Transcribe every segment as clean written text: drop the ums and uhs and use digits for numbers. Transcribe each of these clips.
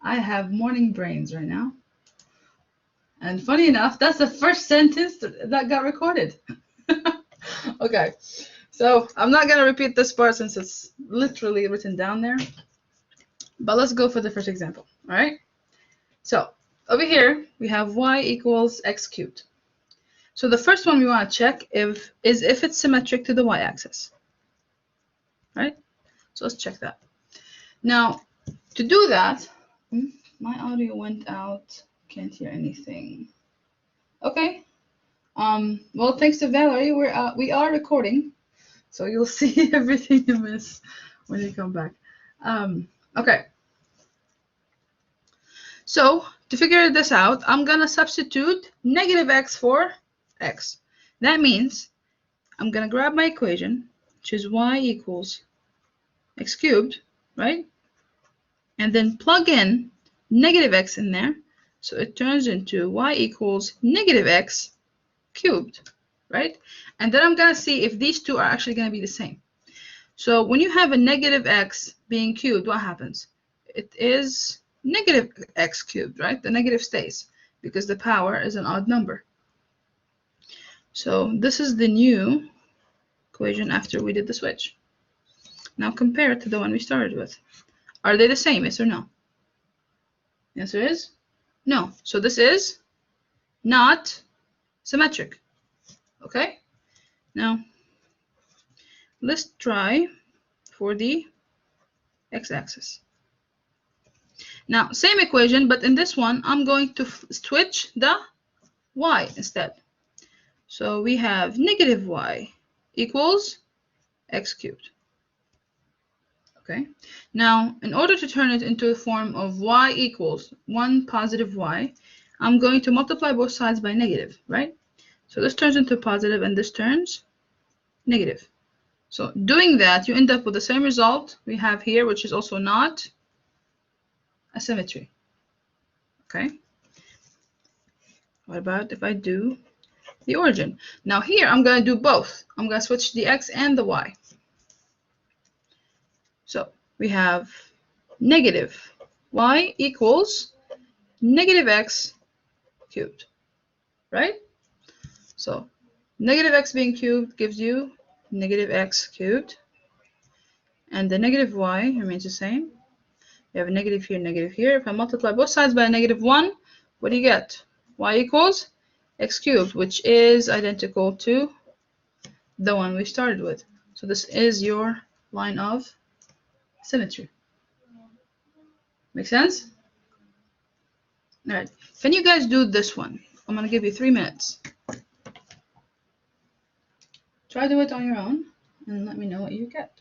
I have morning brains right now. And funny enough, that's the first sentence that got recorded. Okay, so I'm not gonna repeat this part since it's literally written down there. But let's go for the first example, all right? So over here, we have y equals x cubed. So the first one we want to check is if it's symmetric to the y-axis, right? So let's check that. Now, to do that, my audio went out. Can't hear anything. Okay. Well, thanks to Valerie, we are recording, so you'll see everything you miss when you come back. Okay. So to figure this out, I'm gonna substitute negative x for x. That means I'm gonna grab my equation, which is y equals x cubed, right? And then plug in negative x in there, so it turns into y equals negative x cubed, right? And then I'm gonna see if these two are actually gonna be the same. So when you have a negative x being cubed, what happens? It is negative x cubed, right? The negative stays because the power is an odd number. So this is the new equation after we did the switch. Now compare it to the one we started with. Are they the same, yes or no? The answer is no. So this is not symmetric. Okay? Now let's try for the x-axis. Now same equation, but in this one I'm going to switch the y instead. So we have negative y equals x cubed. Okay. Now in order to turn it into the form of y equals 1 positive y, I'm going to multiply both sides by negative, right? So this turns into positive and this turns negative. So doing that, you end up with the same result we have here, which is also not a symmetry. Okay. What about if I do the origin? Now here I'm going to do both. I'm going to switch the x and the y. So we have negative y equals negative x cubed, right? So negative x being cubed gives you negative x cubed, and the negative y remains the same. We have a negative here. If I multiply both sides by a negative 1, what do you get? Y equals x cubed, which is identical to the one we started with. So this is your line of symmetry. Make sense? All right. Can you guys do this one? I'm going to give you 3 minutes. Try to do it on your own and let me know what you get.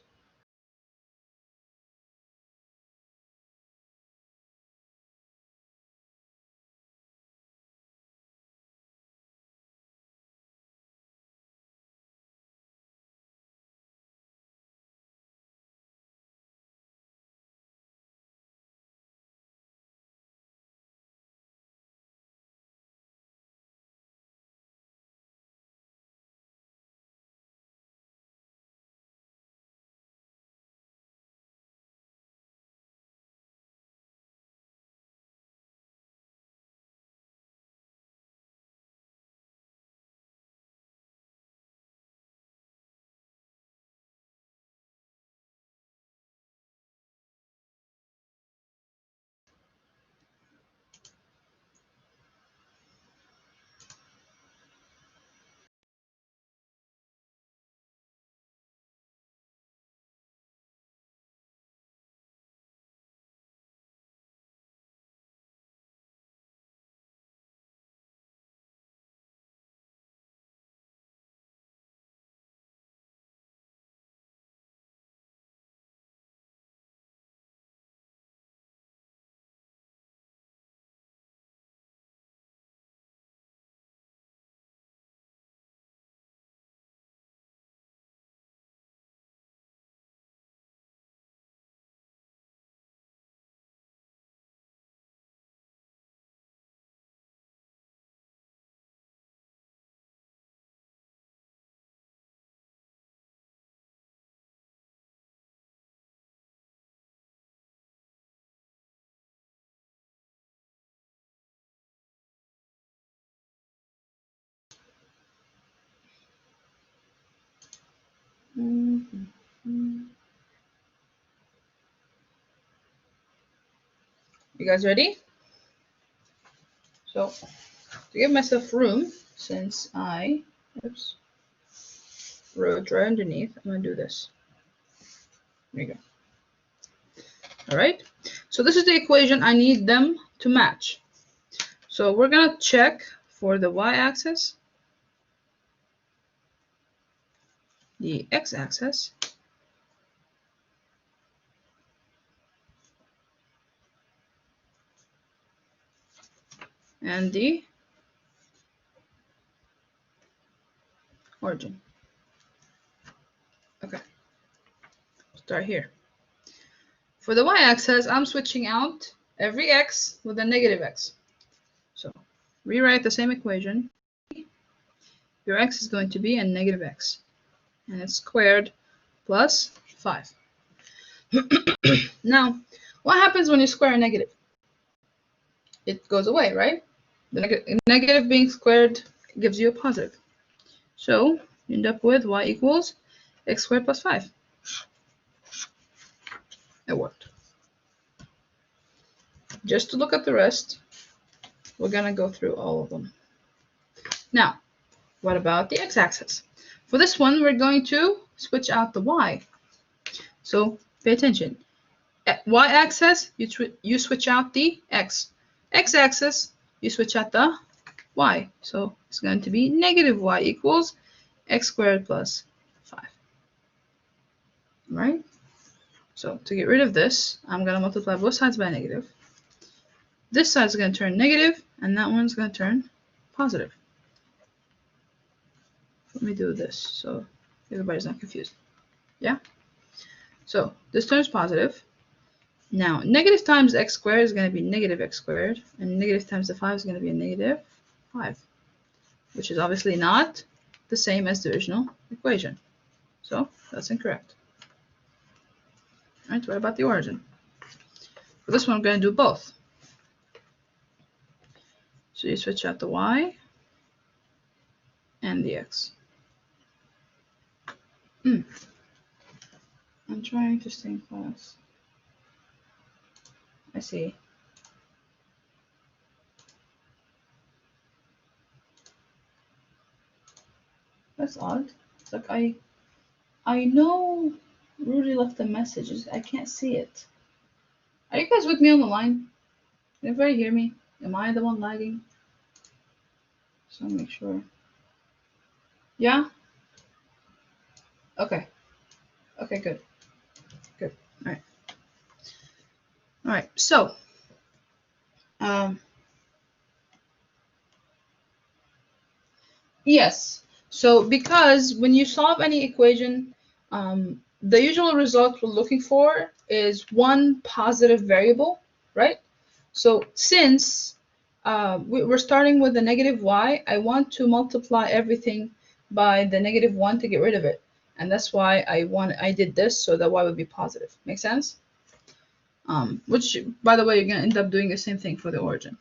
You guys ready? So to give myself room, since I wrote right underneath, I'm gonna do this. There you go. All right. So this is the equation. I need them to match. So we're gonna check for the y-axis, the x-axis, and the origin. Okay. Start here. For the y-axis, I'm switching out every x with a negative x. So rewrite the same equation. Your x is going to be a negative x, and it's squared plus 5. Now, what happens when you square a negative? It goes away, right? The negative being squared gives you a positive. So you end up with y equals x squared plus 5. It worked. Just to look at the rest, we're going to go through all of them. Now, what about the x-axis? For this one, we're going to switch out the y. So pay attention. Y-axis, you switch out the x. X-axis, you switch out the y. So it's going to be negative y equals x squared plus 5. Right? So to get rid of this, I'm going to multiply both sides by negative. This side is going to turn negative, and that one's going to turn positive. Let me do this so everybody's not confused. Yeah? So this turns positive. Now, negative times x squared is going to be negative x squared, and negative times the 5 is going to be a negative 5, which is obviously not the same as the original equation. So that's incorrect. All right, what about the origin? For this one, I'm going to do both. So you switch out the y and the x. I'm trying to stay in class. I see. That's odd. It's like I know Rudy left a message. I can't see it. Are you guys with me on the line? Can everybody hear me? Am I the one lagging? Just want to make sure. Yeah? Okay. Okay, good. Good. All right. All right. So, yes. So because when you solve any equation, the usual result we're looking for is one positive variable, right? So since we're starting with a negative y, I want to multiply everything by the negative 1 to get rid of it. And that's why I did this, so that y would be positive. Make sense? Which, by the way, you're going to end up doing the same thing for the origin.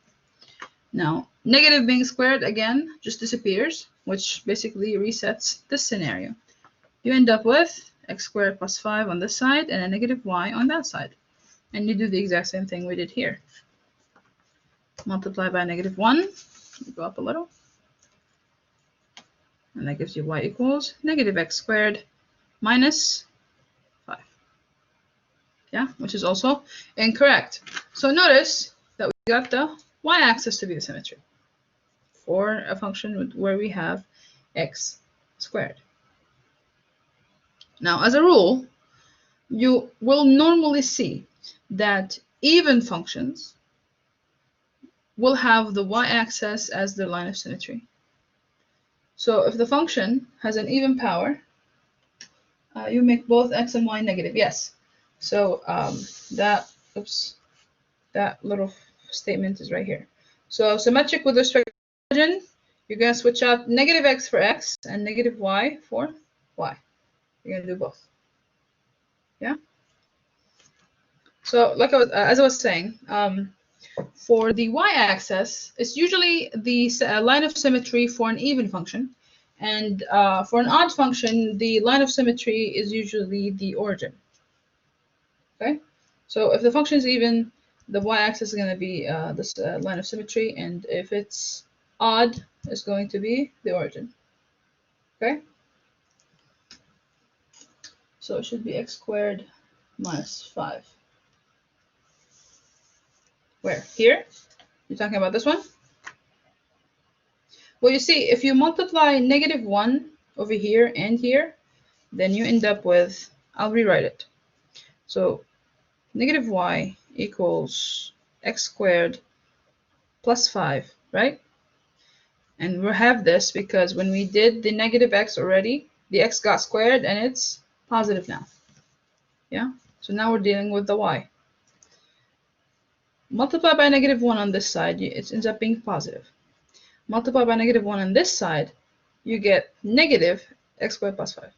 Now, negative being squared, again, just disappears, which basically resets this scenario. You end up with x squared plus 5 on this side and a negative y on that side. And you do the exact same thing we did here. Multiply by negative 1, go up a little. And that gives you y equals negative x squared minus 5. Yeah, which is also incorrect. So notice that we got the y-axis to be the symmetry for a function where we have x squared. Now, as a rule, you will normally see that even functions will have the y-axis as their line of symmetry. So if the function has an even power, you make both x and y negative. Yes. So that little statement is right here. So symmetric with respect to origin, you're going to switch out negative x for x and negative y for y. You're going to do both. Yeah? So like as I was saying, for the y-axis, it's usually the line of symmetry for an even function. And for an odd function, the line of symmetry is usually the origin. Okay, so if the function is even, the y-axis is going to be this line of symmetry, and if it's odd, it's going to be the origin. Okay, so it should be x squared minus 5. Where? Here? You're talking about this one? Well, you see, if you multiply -1 over here and here, then you end up with, I'll rewrite it. So negative y equals x squared plus 5, right? And we'll have this because when we did the negative x already, the x got squared and it's positive now. Yeah? So now we're dealing with the y. Multiply by -1 on this side, it ends up being positive. Multiply by -1 on this side, you get negative x squared plus 5.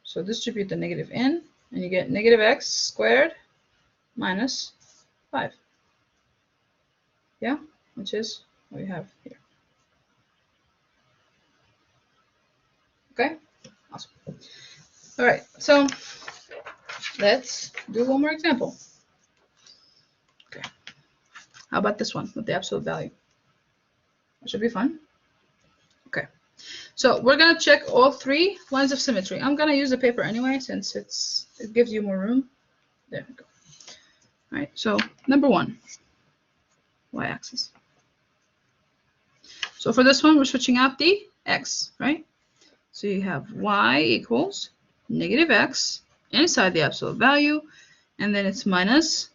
So distribute the negative in, and you get negative x squared minus 5. Yeah? Which is what we have here. Okay? Awesome. All right, so let's do one more example. Okay. How about this one with the absolute value? That should be fun. Okay. So we're going to check all 3 lines of symmetry. I'm going to use the paper anyway since it gives you more room. There we go. All right, so number 1, y-axis. So for this one, we're switching out the x, right? So you have y equals negative x inside the absolute value, and then it's minus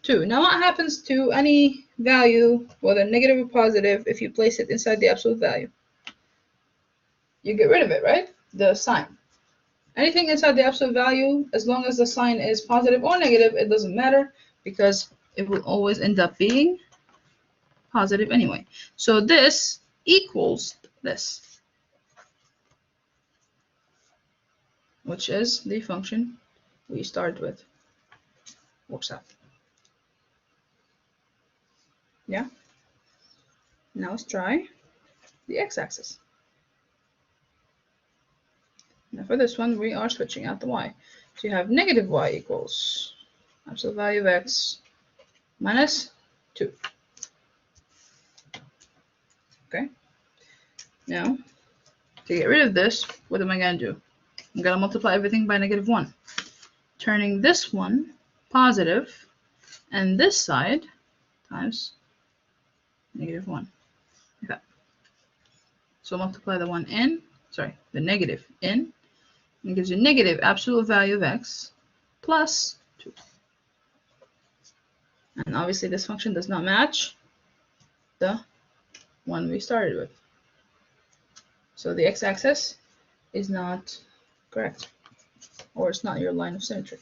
2. Now what happens to any value, whether negative or positive, if you place it inside the absolute value? You get rid of it, right? The sign. Anything inside the absolute value, as long as the sign is positive or negative, it doesn't matter because it will always end up being positive anyway. So this equals this, which is the function we started with. Works out. Yeah? Now let's try the x-axis. Now for this one, we are switching out the y. So you have negative y equals absolute value of x minus 2. Okay? Now, to get rid of this, what am I going to do? I'm going to multiply everything by -1, turning this one positive and this side times -1. Okay. So multiply the the negative in, and gives you negative absolute value of x plus 2. And obviously this function does not match the one we started with. So the x-axis is not correct, or it's not your line of symmetry.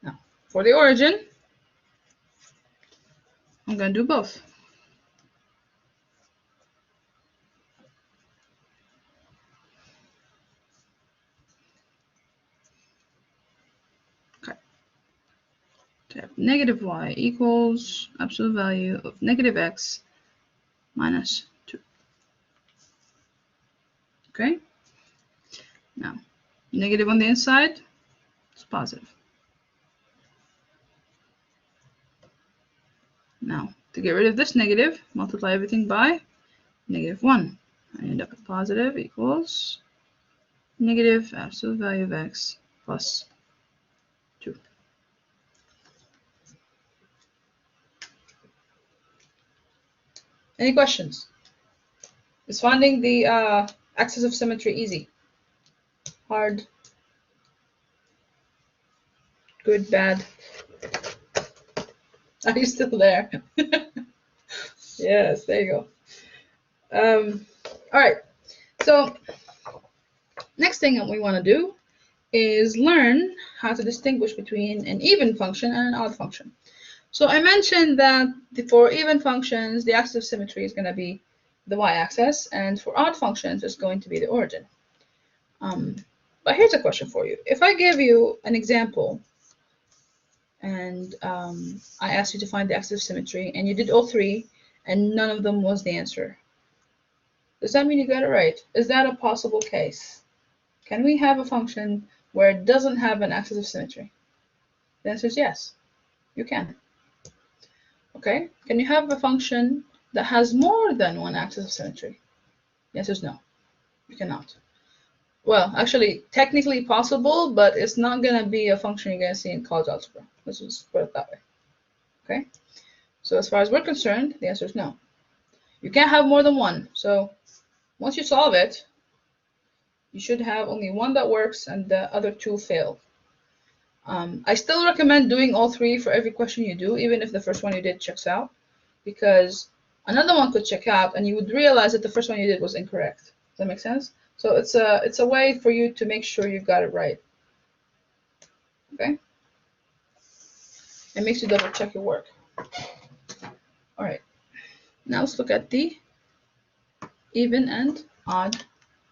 Now, for the origin, I'm going to do both. Okay. To have negative y equals absolute value of negative x minus 2. Okay? Now, negative on the inside is positive. Now, to get rid of this negative, multiply everything by -1. I end up with positive equals negative absolute value of x plus 2. Any questions? Is finding the axis of symmetry easy? Hard? Good? Bad? Are you still there? Yes, there you go. All right, so next thing that we want to do is learn how to distinguish between an even function and an odd function. So I mentioned that for even functions, the axis of symmetry is going to be the y-axis, and for odd functions, it's going to be the origin. But here's a question for you. If I give you an example and I asked you to find the axis of symmetry, and you did all 3, and none of them was the answer, Does that mean you got it right? Is that a possible case? Can we have a function where it doesn't have an axis of symmetry? The answer is yes, you can. Okay, can you have a function that has more than one axis of symmetry? The answer is no, you cannot. Well, actually, technically possible, but it's not going to be a function you're going to see in college algebra. Let's just put it that way. Okay, so as far as we're concerned, the answer is no. You can't have more than one. So once you solve it, you should have only one that works and the other two fail. I still recommend doing all three for every question you do, even if the first one you did checks out, because another one could check out and you would realize that the first one you did was incorrect. Does that make sense? So it's a way for you to make sure you got it right. Okay? It makes you double check your work. All right. Now let's look at the even and odd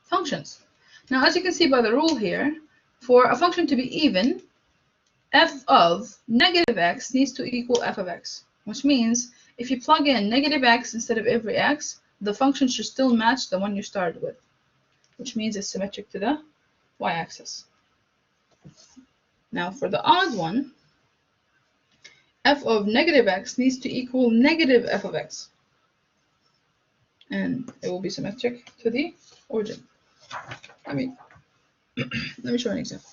functions. Now, as you can see by the rule here, for a function to be even, f of negative x needs to equal f of x, which means if you plug in negative x instead of every x, the function should still match the one you started with, which means it's symmetric to the y-axis. Now, for the odd one, f of negative x needs to equal negative f of x, and it will be symmetric to the origin. Let me show an example.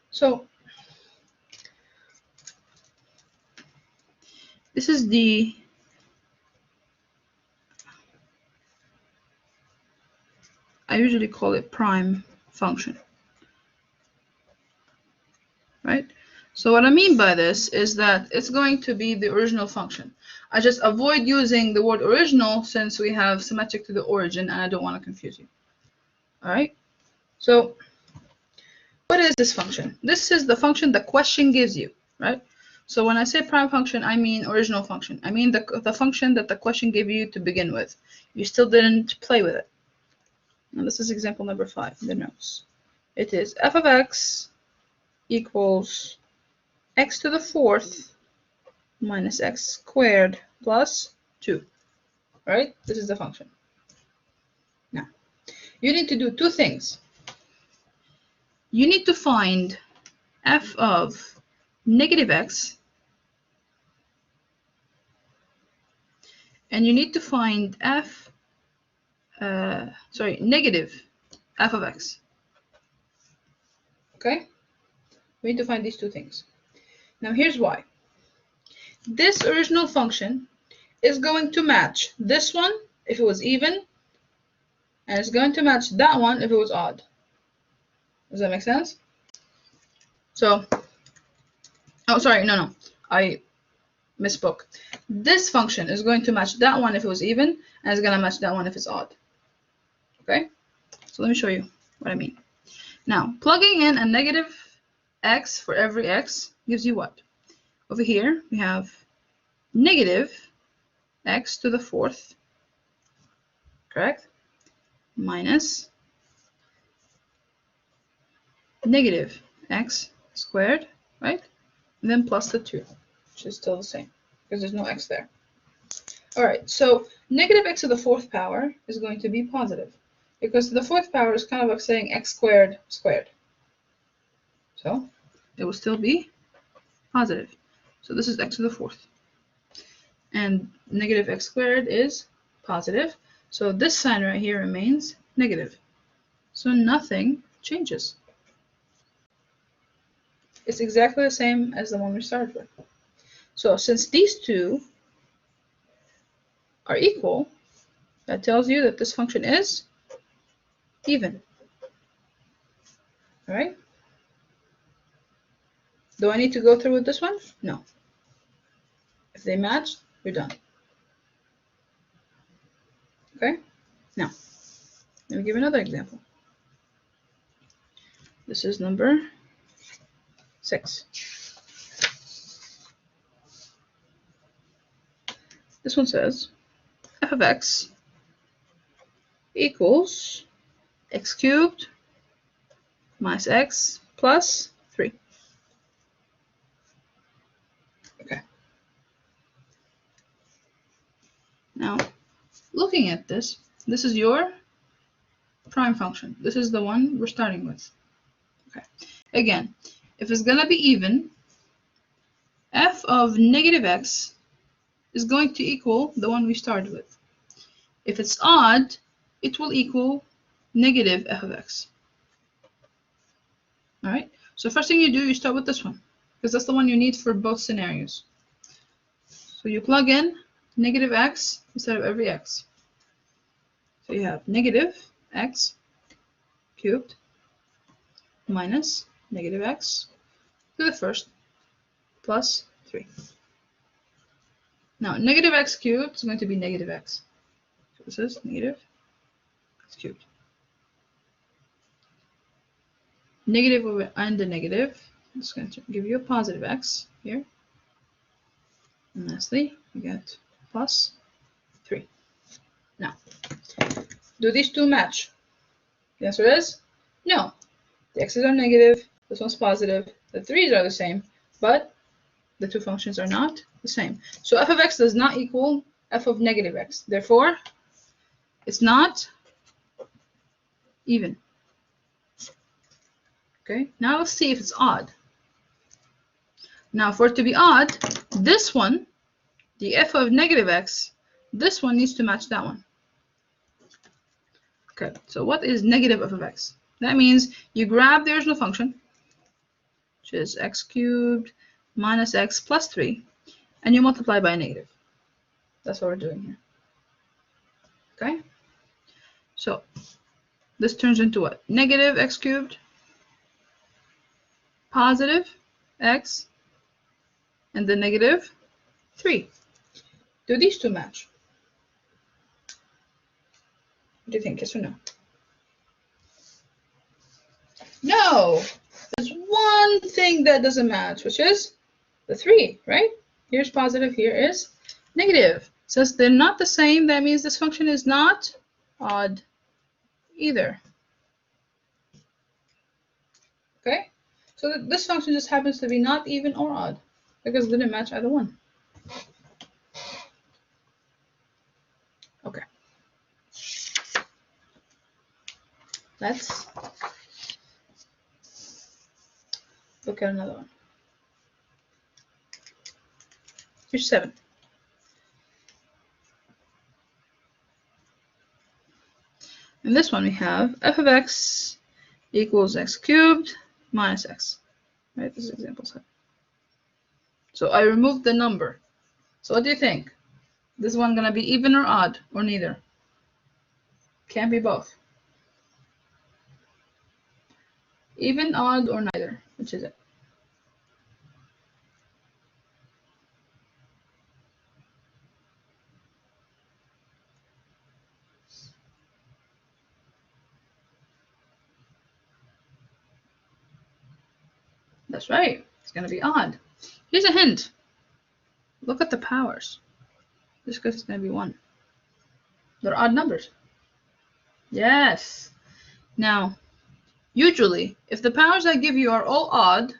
So this is the I usually call it prime function, right? So what I mean by this is that it's going to be the original function. I just avoid using the word original since we have symmetric to the origin and I don't want to confuse you. All right, so what is this function? This is the function the question gives you, right? So when I say prime function, I mean original function. I mean the function that the question gave you to begin with. You still didn't play with it. Now this is example number 5 in the notes. It is f of x equals x to the 4th minus x squared plus 2, right? This is the function. Now, you need to do two things. You need to find f of negative x, and you need to find negative f of x. Okay? We need to find these two things. Now, here's why. This original function is going to match this one if it was even, and it's going to match that one if it was odd. Does that make sense? So, oh, sorry, no, I misspoke. This function is going to match that one if it was even, and it's going to match that one if it's odd. Okay? So let me show you what I mean. Now, plugging in a negative x for every x gives you what? Over here, we have negative x to the 4th, correct? Minus negative x squared, right? And then plus the 2, which is still the same because there's no x there. All right, so negative x to the 4th power is going to be positive because the 4th power is kind of like saying x squared squared. So it will still be positive. So this is x to the 4th. And negative x squared is positive. So this sign right here remains negative. So nothing changes. It's exactly the same as the one we started with. So since these two are equal, that tells you that this function is even. All right? Do I need to go through with this one? No. If they match, we're done. Okay? Now, let me give another example. This is number 6. This one says f of x equals x cubed minus x plus 3. Okay. Now, looking at this, this is your prime function. This is the one we're starting with. Okay. Again, if it's going to be even, f of negative x is going to equal the one we started with. If it's odd, it will equal negative f of x. All right. So first thing you do, you start with this one, because that's the one you need for both scenarios. So you plug in negative x instead of every x. So you have negative x cubed minus negative x to the first plus 3. Now, negative x cubed is going to be negative x. So this is negative x cubed. Negative and the negative is going to give you a positive x here. And lastly, we get plus 3. Now, do these two match? The answer is no. The x's are negative, this one's positive, the 3's are the same, but the two functions are not the same. So f of x does not equal f of negative x. Therefore, it's not even. Okay, now let's see if it's odd. Now, for it to be odd, this one, the f of negative x, this one needs to match that one. Okay, so what is negative f of x? That means you grab the original function, which is x cubed minus x plus 3, and you multiply by a negative. That's what we're doing here. Okay? So this turns into what? Negative x cubed, positive x, and then negative 3. Do these two match? What do you think? Yes or no? No! There's one thing that doesn't match, which is the 3, right? Here's positive, here is negative. Since they're not the same, that means this function is not odd either. Okay? So this function just happens to be not even or odd because it didn't match either one. Okay. Let's look at another one. Here's 7. In this one we have f of x equals x cubed minus x. Right, this is example 7. So I removed the number. So what do you think? This one gonna be even or odd or neither? Can't be both. Even, odd, or neither? Which is it? That's right. It's going to be odd. Here's a hint. Look at the powers. This because it's going to be 1. They're odd numbers. Yes. Now, usually, if the powers I give you are all odd,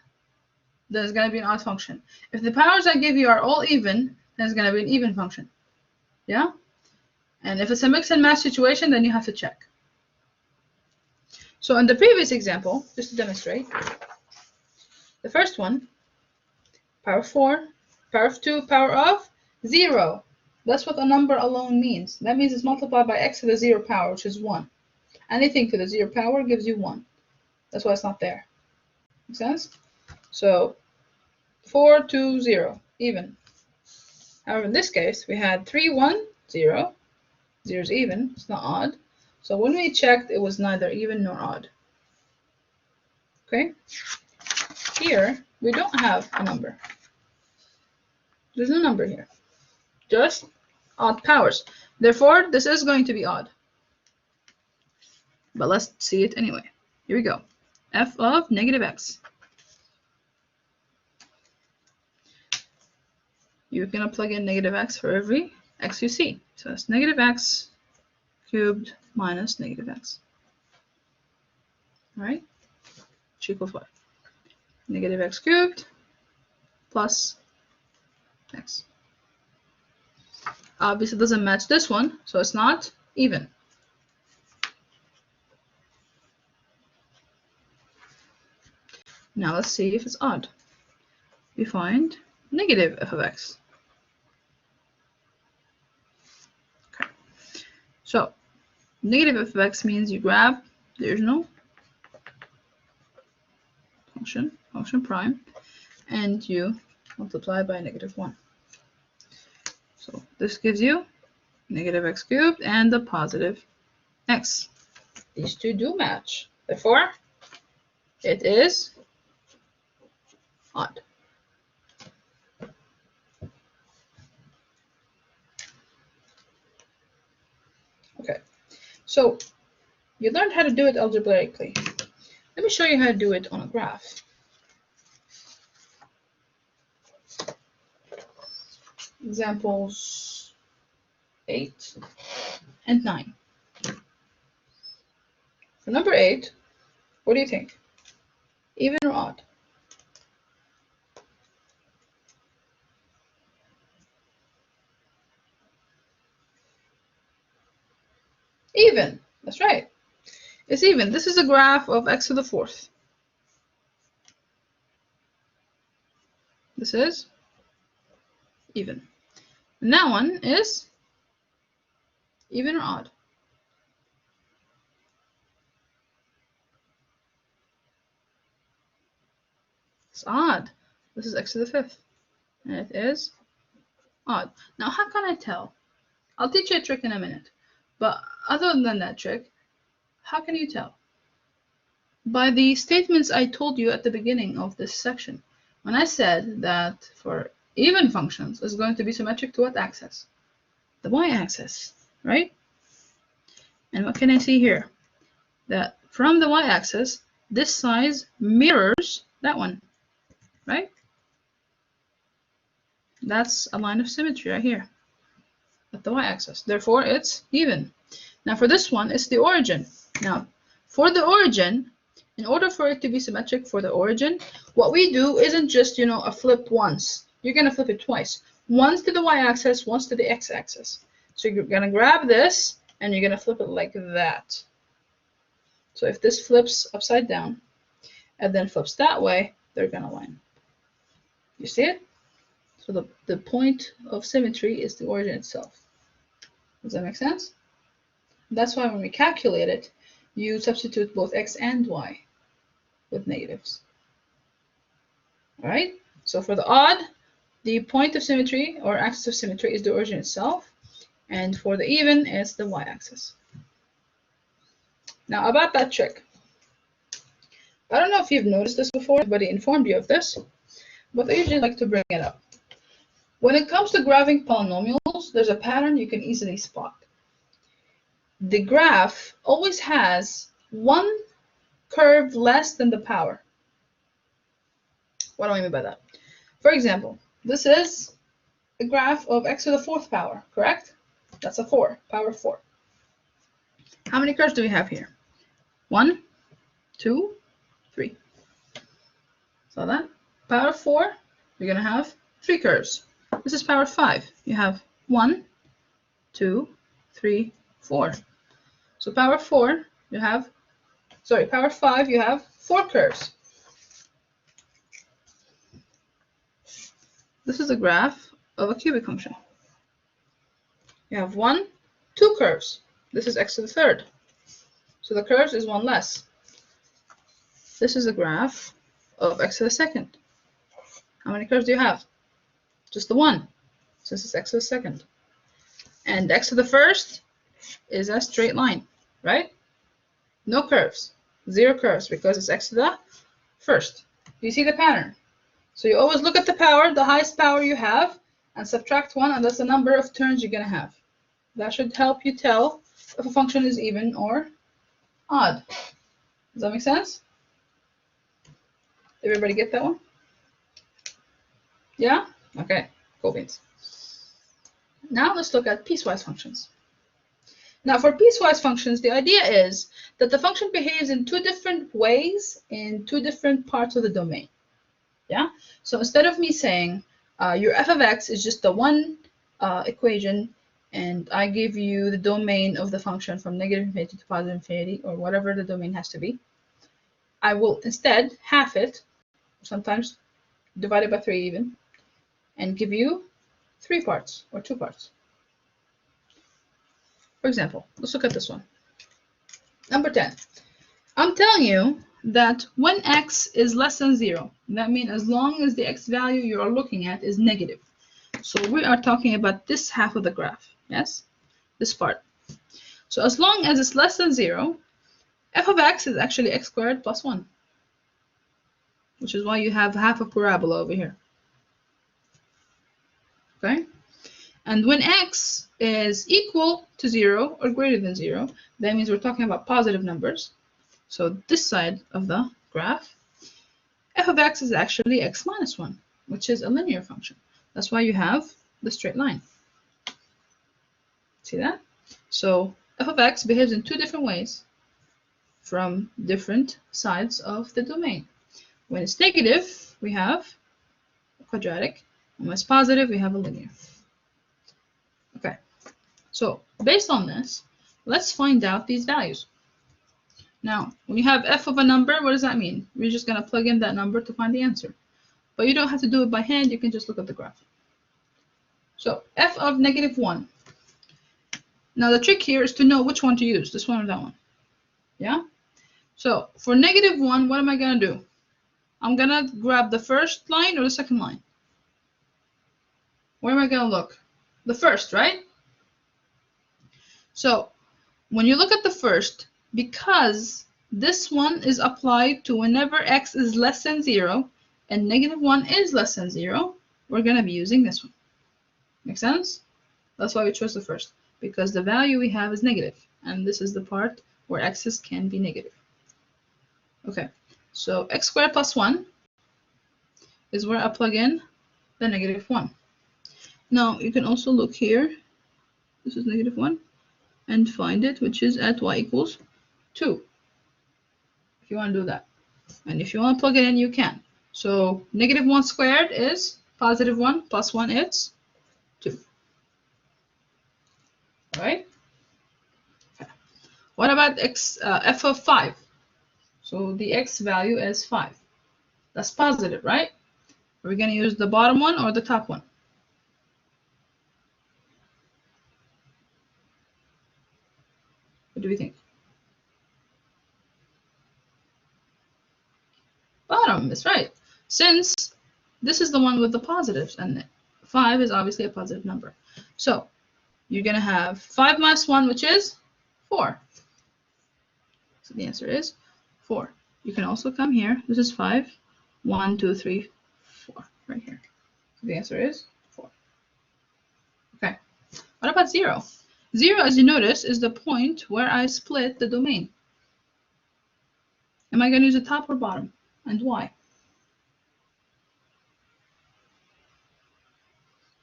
then it's going to be an odd function. If the powers I give you are all even, then it's going to be an even function. Yeah? And if it's a mix and match situation, then you have to check. So in the previous example, just to demonstrate, the first one, power of 4, power of 2, power of 0. That's what a number alone means. That means it's multiplied by x to the 0 power, which is 1. Anything to the 0 power gives you 1. That's why it's not there. Make sense? So 4, 2, 0, even. However, in this case, we had 3, 1, 0. 0 is even. It's not odd. So when we checked, it was neither even nor odd. Okay? Here, we don't have a number. There's no number here. Just odd powers. Therefore, this is going to be odd. But let's see it anyway. Here we go. F of negative x. You're going to plug in negative x for every x you see. So that's negative x cubed minus negative x. All right? Which equals what? Negative x cubed plus x. Obviously, it doesn't match this one, so it's not even. Now let's see if it's odd. We find negative f of x. Okay. So negative f of x means you grab the original function prime, and you multiply by -1. So this gives you negative x cubed and the positive x. These two do match. Therefore, it is odd. Okay, so you learned how to do it algebraically. Let me show you how to do it on a graph. Examples 8 and 9. For number 8, what do you think? Even or odd? Even. That's right. It's even. This is a graph of x to the 4th. This is even. And that one is even or odd? It's odd. This is x to the 5th. And it is odd. Now, how can I tell? I'll teach you a trick in a minute. But other than that trick, how can you tell? By the statements I told you at the beginning of this section. When I said that for even functions is going to be symmetric to what axis? The y-axis, right? And what can I see here? That from the y-axis, this size mirrors that one, right? That's a line of symmetry right here at the y-axis. Therefore, it's even. Now for this one, it's the origin. Now, for the origin, in order for it to be symmetric for the origin, what we do isn't just, a flip once. You're going to flip it twice. Once to the y-axis, once to the x-axis. So you're going to grab this, and you're going to flip it like that. So if this flips upside down, and then flips that way, they're going to line. You see it? So the point of symmetry is the origin itself. Does that make sense? That's why when we calculate it, you substitute both x and y with negatives. All right? So for the odd, the point of symmetry or axis of symmetry is the origin itself. And for the even, it's the y-axis. Now about that trick. I don't know if you've noticed this before, anybody informed you of this, but I usually like to bring it up. When it comes to graphing polynomials, there's a pattern you can easily spot. The graph always has one curve less than the power. What do I mean by that? For example, this is a graph of x to the 4th power, correct? That's a 4, power 4. How many curves do we have here? 1, 2, 3. So that power 4, you're going to have 3 curves. This is power 5. You have 1, 2, 3, 4. So power 4, you have, power 5, you have 4 curves. This is a graph of a cubic function. You have 1, 2 curves. This is x to the 3rd. So the curves is 1 less. This is a graph of x to the 2nd. How many curves do you have? Just the 1, since it's x to the 2nd. And x to the 1st is a straight line, right? No curves, 0 curves, because it's x to the 1st. Do you see the pattern? So you always look at the power, the highest power you have, and subtract 1, and that's the number of turns you're going to have. That should help you tell if a function is even or odd. Does that make sense? Everybody get that one? Yeah? Okay, cool beans. Now let's look at piecewise functions. Now for piecewise functions, the idea is that the function behaves in 2 different ways in 2 different parts of the domain. Yeah? So instead of me saying your f of x is just the one equation and I give you the domain of the function from negative infinity to positive infinity, or whatever the domain has to be, I will instead half it, sometimes divide it by 3 even, and give you 3 parts or 2 parts. For example, let's look at this one. Number 10. I'm telling you that when x is less than 0, that means as long as the x value you are looking at is negative. So we are talking about this half of the graph, yes? This part. So as long as it's less than 0, f of x is actually x squared plus 1, which is why you have half a parabola over here. Okay? And when x is equal to 0 or greater than 0, that means we're talking about positive numbers. So this side of the graph, f of x is actually x minus 1, which is a linear function. That's why you have the straight line. See that? So f of x behaves in 2 different ways from different sides of the domain. When it's negative, we have a quadratic, and when it's positive, we have a linear. Okay, so based on this, let's find out these values. Now, when you have f of a number, what does that mean? We're just going to plug in that number to find the answer. But you don't have to do it by hand, you can just look at the graph. So f of negative 1. Now the trick here is to know which one to use, this one or that one. Yeah? So for negative 1, what am I going to do? I'm going to grab the first line or the second line? Where am I going to look? The first, right? So when you look at the first, because this one is applied to whenever x is less than 0 and negative 1 is less than 0, we're going to be using this one. Make sense? That's why we chose the first, because the value we have is negative, and this is the part where x's can be negative. Okay, so x squared plus 1 is where I plug in the negative 1. Now you can also look here, this is negative 1, and find it, which is at y equals 2, if you want to do that. And if you want to plug it in, you can. So negative 1 squared is positive 1 plus 1 is 2. All right? Okay. What about f of 5? So the x value is 5. That's positive, right? Are we going to use the bottom one or the top one? What do we think? Bottom is right. Since this is the one with the positives, and 5 is obviously a positive number. So you're going to have 5 minus 1, which is 4. So the answer is 4. You can also come here. This is 5. 1, 2, 3, 4. Right here. So the answer is 4. Okay. What about 0? 0, as you notice, is the point where I split the domain. Am I going to use the top or bottom? And why?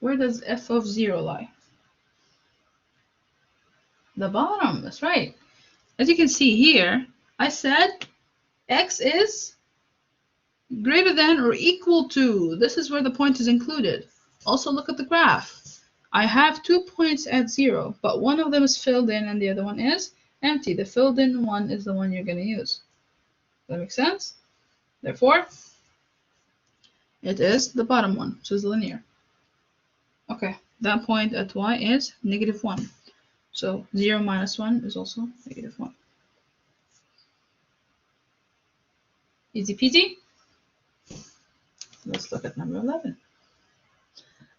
Where does f of 0 lie? The bottom, that's right. As you can see here, I said x is greater than or equal to. This is where the point is included. Also look at the graph. I have 2 points at 0, but one of them is filled in and the other one is empty. The filled in one is the one you're going to use. Does that make sense? Therefore, it is the bottom one, which is linear. Okay, that point at y is negative 1. So 0 minus 1 is also negative 1. Easy peasy. Let's look at number 11.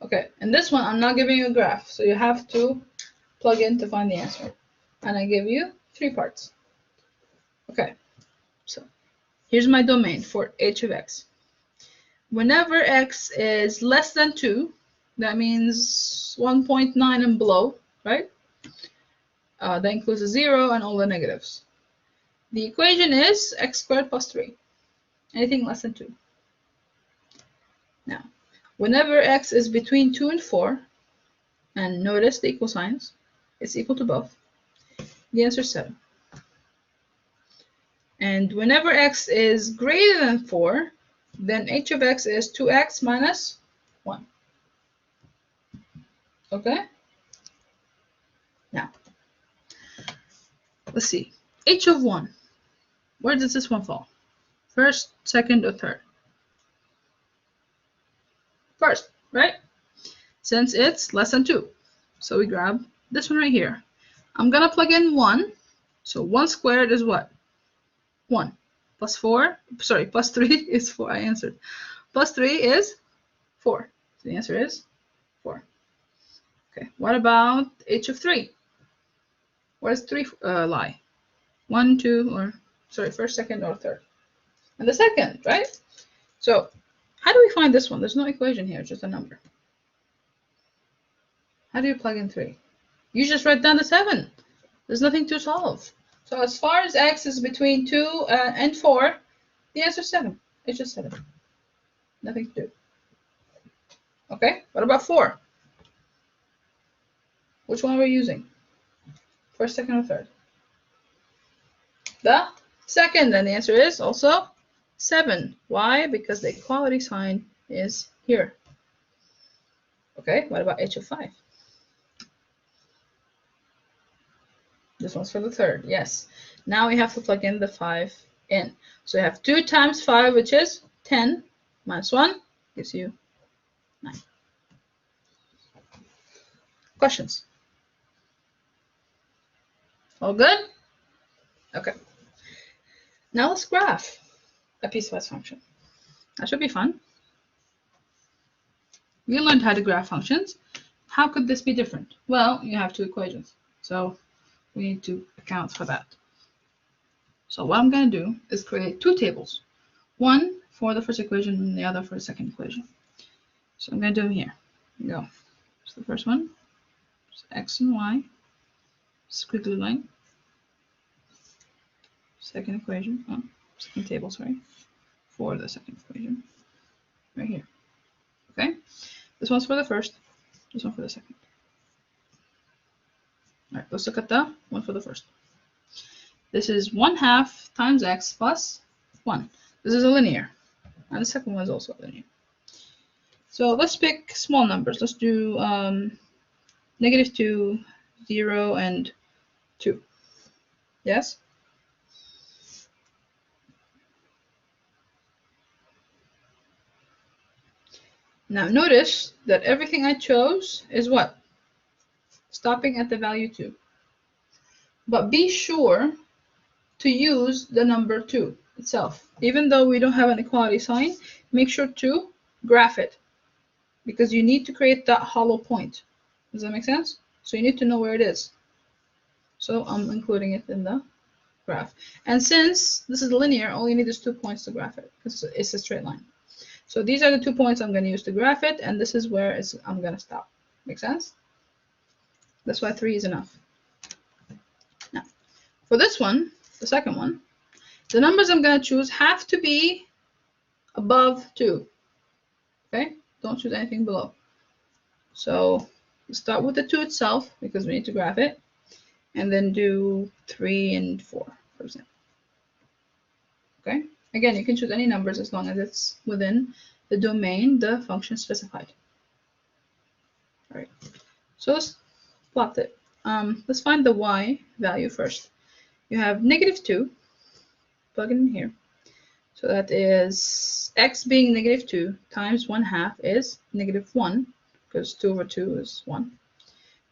Okay, and this one I'm not giving you a graph, so you have to plug in to find the answer. And I give you 3 parts. Okay, so here's my domain for h of x. Whenever x is less than 2, that means 1.9 and below, right? That includes a 0 and all the negatives. The equation is x squared plus 3. Anything less than 2. Now, whenever x is between 2 and 4, and notice the equal signs, it's equal to both, the answer is 7. And whenever x is greater than 4, then h of x is 2x minus 1. Okay? Now, let's see. H of 1. Where does this one fall? First, second, or third? First, right? Since it's less than 2. So we grab this one right here. I'm going to plug in 1. So 1 squared is what? 1. Plus 4, sorry, plus 3 is 4. I answered. Plus 3 is 4. So the answer is 4. Okay, what about h of 3? Where does 3 lie? 1, 2, or, sorry, first, second, or third? And the second, right? So how do we find this one? There's no equation here, it's just a number. How do you plug in 3? You just write down the 7. There's nothing to solve. So as far as x is between 2 and 4, the answer is 7. It's just 7. Nothing to do. Okay, what about 4? Which one are we using? First, second, or third? The second, and the answer is also 7. Why? Because the equality sign is here. Okay, what about h of 5? This one's for the third, yes. Now we have to plug in the 5 in. So we have 2 times 5, which is 10, minus 1 gives you 9. Questions? All good? Okay. Now let's graph a piecewise function. That should be fun. We learned how to graph functions. How could this be different? Well, you have 2 equations. So we need to account for that. So what I'm going to do is create 2 tables. One for the first equation and the other for the second equation. So I'm going to do them here. Here we go. So the first one is x and y, squiggly line. Second equation, second table, sorry, for the second equation, right here. Okay, this one's for the first, this one for the second. All right, let's look at the one for the first. This is 1/2 times x plus 1. This is a linear, and the second one is also linear. So let's pick small numbers. Let's do -2, 0, and 2. Yes? Now notice that everything I chose is what? Stopping at the value 2. But be sure to use the number 2 itself. Even though we don't have an equality sign, make sure to graph it, because you need to create that hollow point. Does that make sense? So you need to know where it is. So I'm including it in the graph. And since this is linear, all you need is 2 points to graph it, because it's a straight line. So these are the 2 points I'm going to use to graph it, and this is where I'm going to stop. Make sense? That's why 3 is enough. Now, for this one, the second one, the numbers I'm going to choose have to be above 2. Okay? Don't choose anything below. So we start with the 2 itself, because we need to graph it, and then do 3 and 4, for example. Okay? Again, you can choose any numbers as long as it's within the domain the function specified. All right. So let's plot it. Let's find the y value first. You have -2. Plug it in here. So that is x being -2 times 1/2 is -1, because 2 over 2 is 1.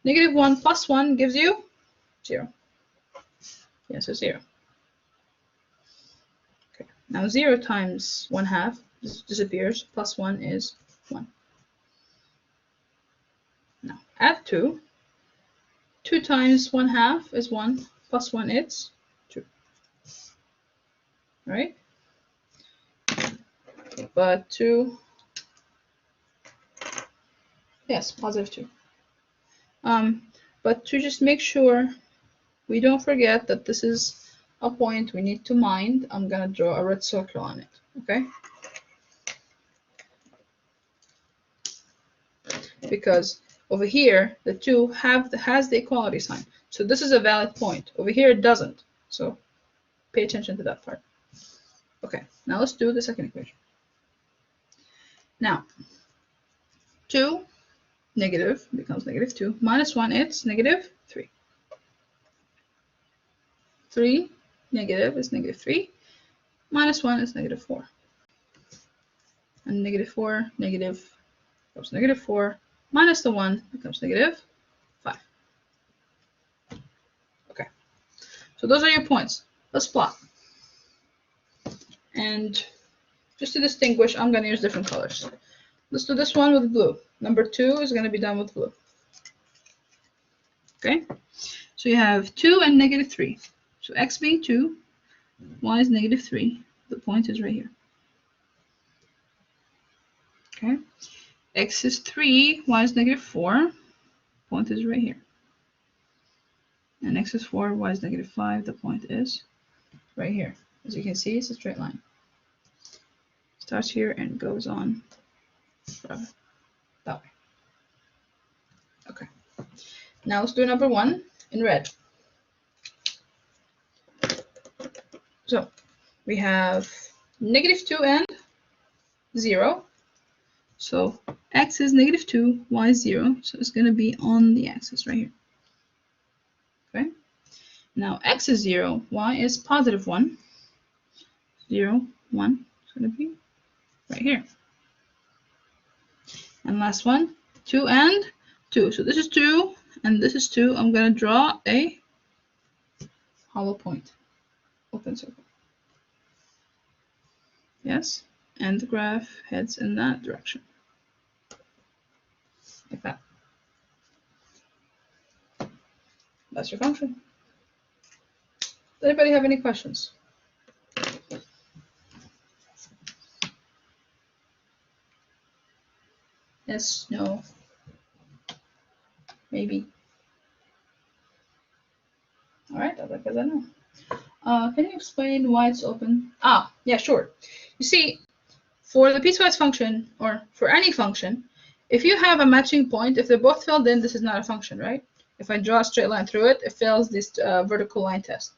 -1 plus 1 gives you 0. Yes, so 0. Okay. Now 0 times 1/2 disappears, plus 1 is 1. Now add 2. 2 times 1/2 is 1, plus 1 is 2. Right? But 2, yes, positive 2. But to just make sure we don't forget that this is a point we need to mind, I'm going to draw a red circle on it. Okay? Because over here, the 2 has the equality sign. So this is a valid point. Over here, it doesn't. So pay attention to that part. Okay, now let's do the second equation. Now, 2 negative becomes -2. Minus 1, it's -3. 3 negative is negative 3. Minus 1 is negative 4. And negative 4, negative becomes negative 4. Minus the 1 becomes negative 5. Okay. So those are your points. Let's plot. And just to distinguish, I'm going to use different colors. Let's do this one with blue. Number 2 is going to be done with blue. Okay? So you have 2 and negative 3. So x being 2, y is negative 3. The point is right here. Okay? X is 3, y is negative 4. Point is right here. And x is 4, y is negative 5. The point is right here. As you can see, it's a straight line. Starts here and goes on forever. That way. Okay. Now let's do number 1 in red. So we have negative 2 and 0. So x is negative 2, y is 0. So it's going to be on the axis right here. Okay. Now x is 0, y is positive 1. 0, 1. It's going to be right here. And last one, 2 and 2. So this is 2 and this is 2. I'm going to draw a hollow point. Open circle. Yes. And the graph heads in that direction. Like that. That's your function. Does anybody have any questions? Yes, no, maybe. All right, that's because I know. Can you explain why it's open? Ah, yeah, sure. You see, for the piecewise function, or for any function, if you have a matching point, if they're both filled in, this is not a function, right? If I draw a straight line through it, it fails this vertical line test.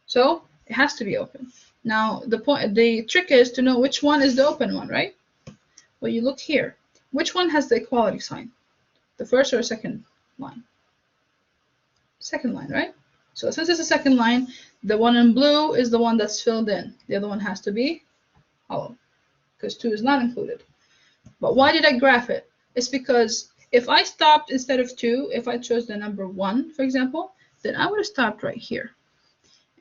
So it has to be open. Now, the trick is to know which one is the open one, right? Well, you look here. Which one has the equality sign? The first or second line? Second line, right? So since it's a second line, the one in blue is the one that's filled in. The other one has to be hollow, because 2 is not included. But why did I graph it? It's because if I stopped instead of 2, if I chose the number 1, for example, then I would have stopped right here.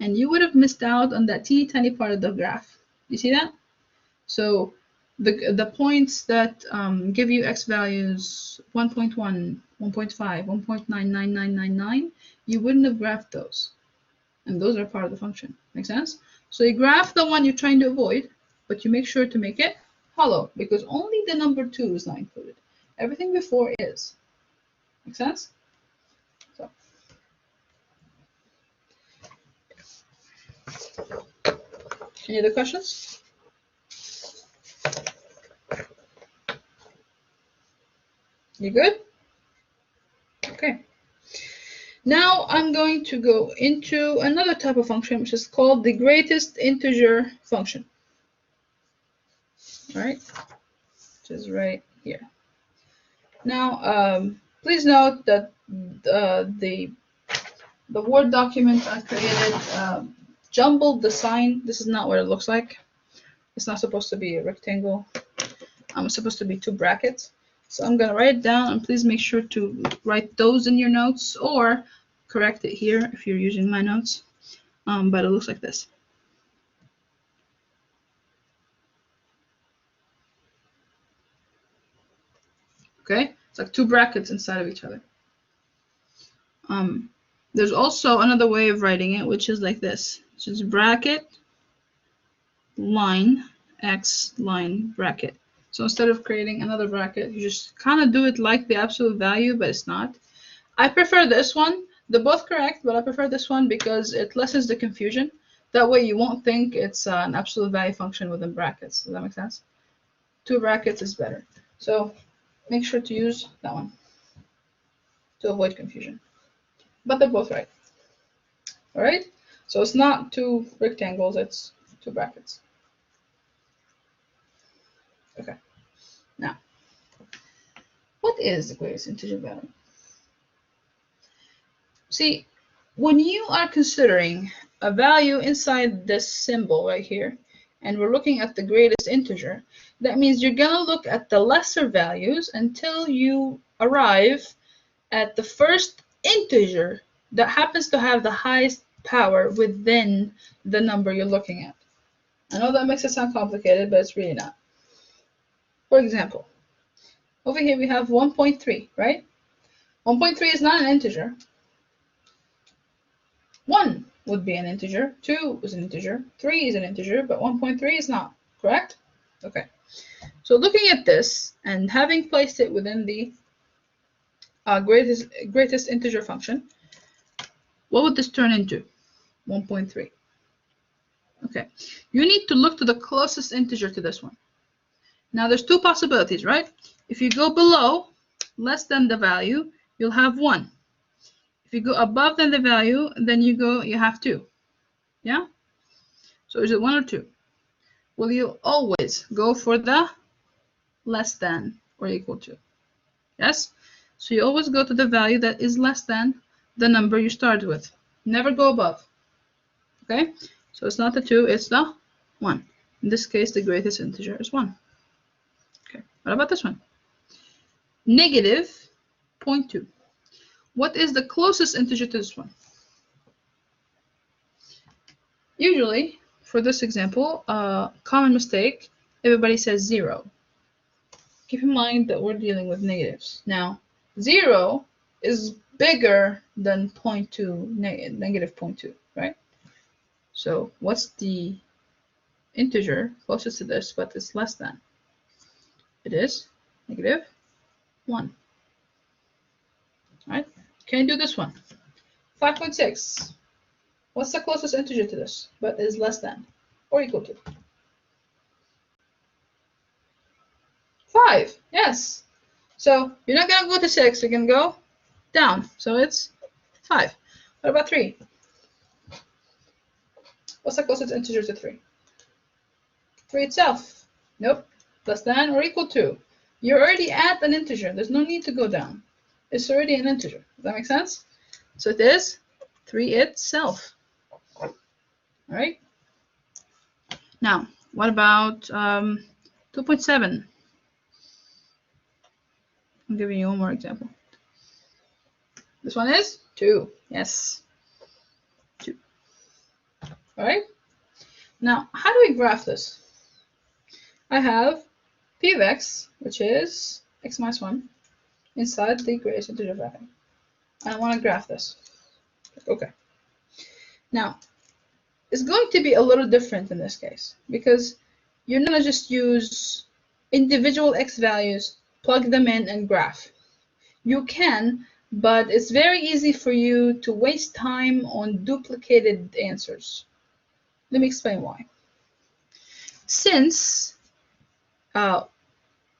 And you would have missed out on that teeny tiny part of the graph. You see that? So the points that give you x values 1.1, 1.5, 1.99999, you wouldn't have graphed those. And those are part of the function. Make sense? So you graph the one you're trying to avoid, but you make sure to make it hollow, because only the number 2 is not included. Everything before is. Make sense? So. Any other questions? You good? Okay. Now I'm going to go into another type of function, which is called the greatest integer function. All right, which is right here. Now, please note that the Word document I created jumbled the sign. This is not what it looks like. It's not supposed to be a rectangle. It's supposed to be 2 brackets. So I'm going to write it down, and please make sure to write those in your notes or correct it here if you're using my notes. But it looks like this. Okay, it's like 2 brackets inside of each other. There's also another way of writing it, which is like this, which is bracket, line, x, line, bracket. So instead of creating another bracket, you just kind of do it like the absolute value, but it's not. I prefer this one. They're both correct, but I prefer this one because it lessens the confusion. That way you won't think it's an absolute value function within brackets. Does that make sense? 2 brackets is better. So make sure to use that one to avoid confusion. But they're both right. All right? So it's not 2 rectangles, it's 2 brackets. Okay. Now, what is the greatest integer value? See, when you are considering a value inside this symbol right here, and we're looking at the greatest integer, that means you're going to look at the lesser values until you arrive at the first integer that happens to have the highest power within the number you're looking at. I know that makes it sound complicated, but it's really not. For example, over here we have 1.3, right? 1.3 is not an integer. 1 would be an integer, 2 is an integer, 3 is an integer, but 1.3 is not, correct? Okay. So looking at this and having placed it within the greatest integer function, what would this turn into? 1.3. Okay. You need to look to the closest integer to this one. Now there's two possibilities, right? If you go below, less than the value, you'll have 1. If you go above than the value, then you have 2. Yeah? So is it 1 or 2? Well, you always go for the less than or equal to. Yes? So you always go to the value that is less than the number you started with. Never go above. Okay? So it's not the 2, it's the 1. In this case, the greatest integer is 1. Okay, what about this one? Negative 0.2. What is the closest integer to this one? Usually, for this example, common mistake, everybody says 0. Keep in mind that we're dealing with negatives. Now, 0 is bigger than 0.2, negative 0.2, right? So what's the integer closest to this, but it's less than? It is negative 1. All right? Can you do this one? 5.6. What's the closest integer to this, but is less than or equal to? 5. Yes. So you're not going to go to 6. You're going to go down. So it's 5. What about 3? What's the closest integer to 3? 3 itself. Nope. Less than or equal to. You're already at an integer. There's no need to go down. It's already an integer. Does that make sense? So it is 3 itself. All right. Now, what about 2.7? I'm giving you one more example. This one is 2. Yes. 2. All right. Now, how do we graph this? I have p of x, which is x minus 1, inside the greatest integer value. And I want to graph this. Okay. Now, it's going to be a little different in this case because you're not going to just use individual x values, plug them in, and graph. You can, but it's very easy for you to waste time on duplicated answers. Let me explain why. Since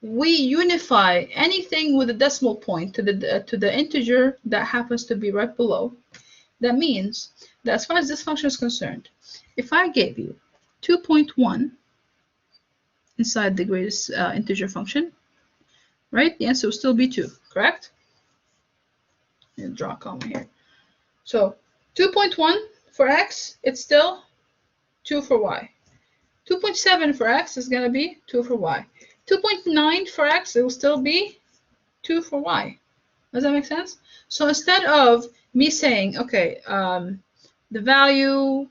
we unify anything with a decimal point to the integer that happens to be right below, that means that as far as this function is concerned, if I gave you 2.1 inside the greatest integer function, right, the answer will still be 2, correct? And draw a comma here. So 2.1 for x, it's still 2 for y. 2.7 for x is going to be 2 for y. 2.9 for x, it will still be 2 for y. Does that make sense? So instead of me saying, okay, the value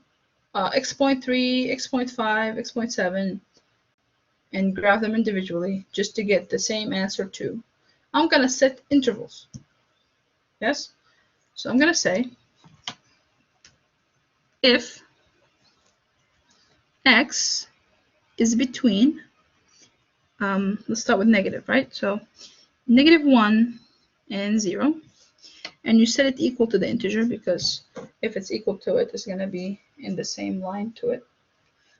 x.3, x.5, x.7, and graph them individually just to get the same answer 2, I'm going to set intervals. Yes? So I'm going to say if x is between, let's start with negative, right? So negative 1 and 0. And you set it equal to the integer because if it's equal to it, it's going to be in the same line to it.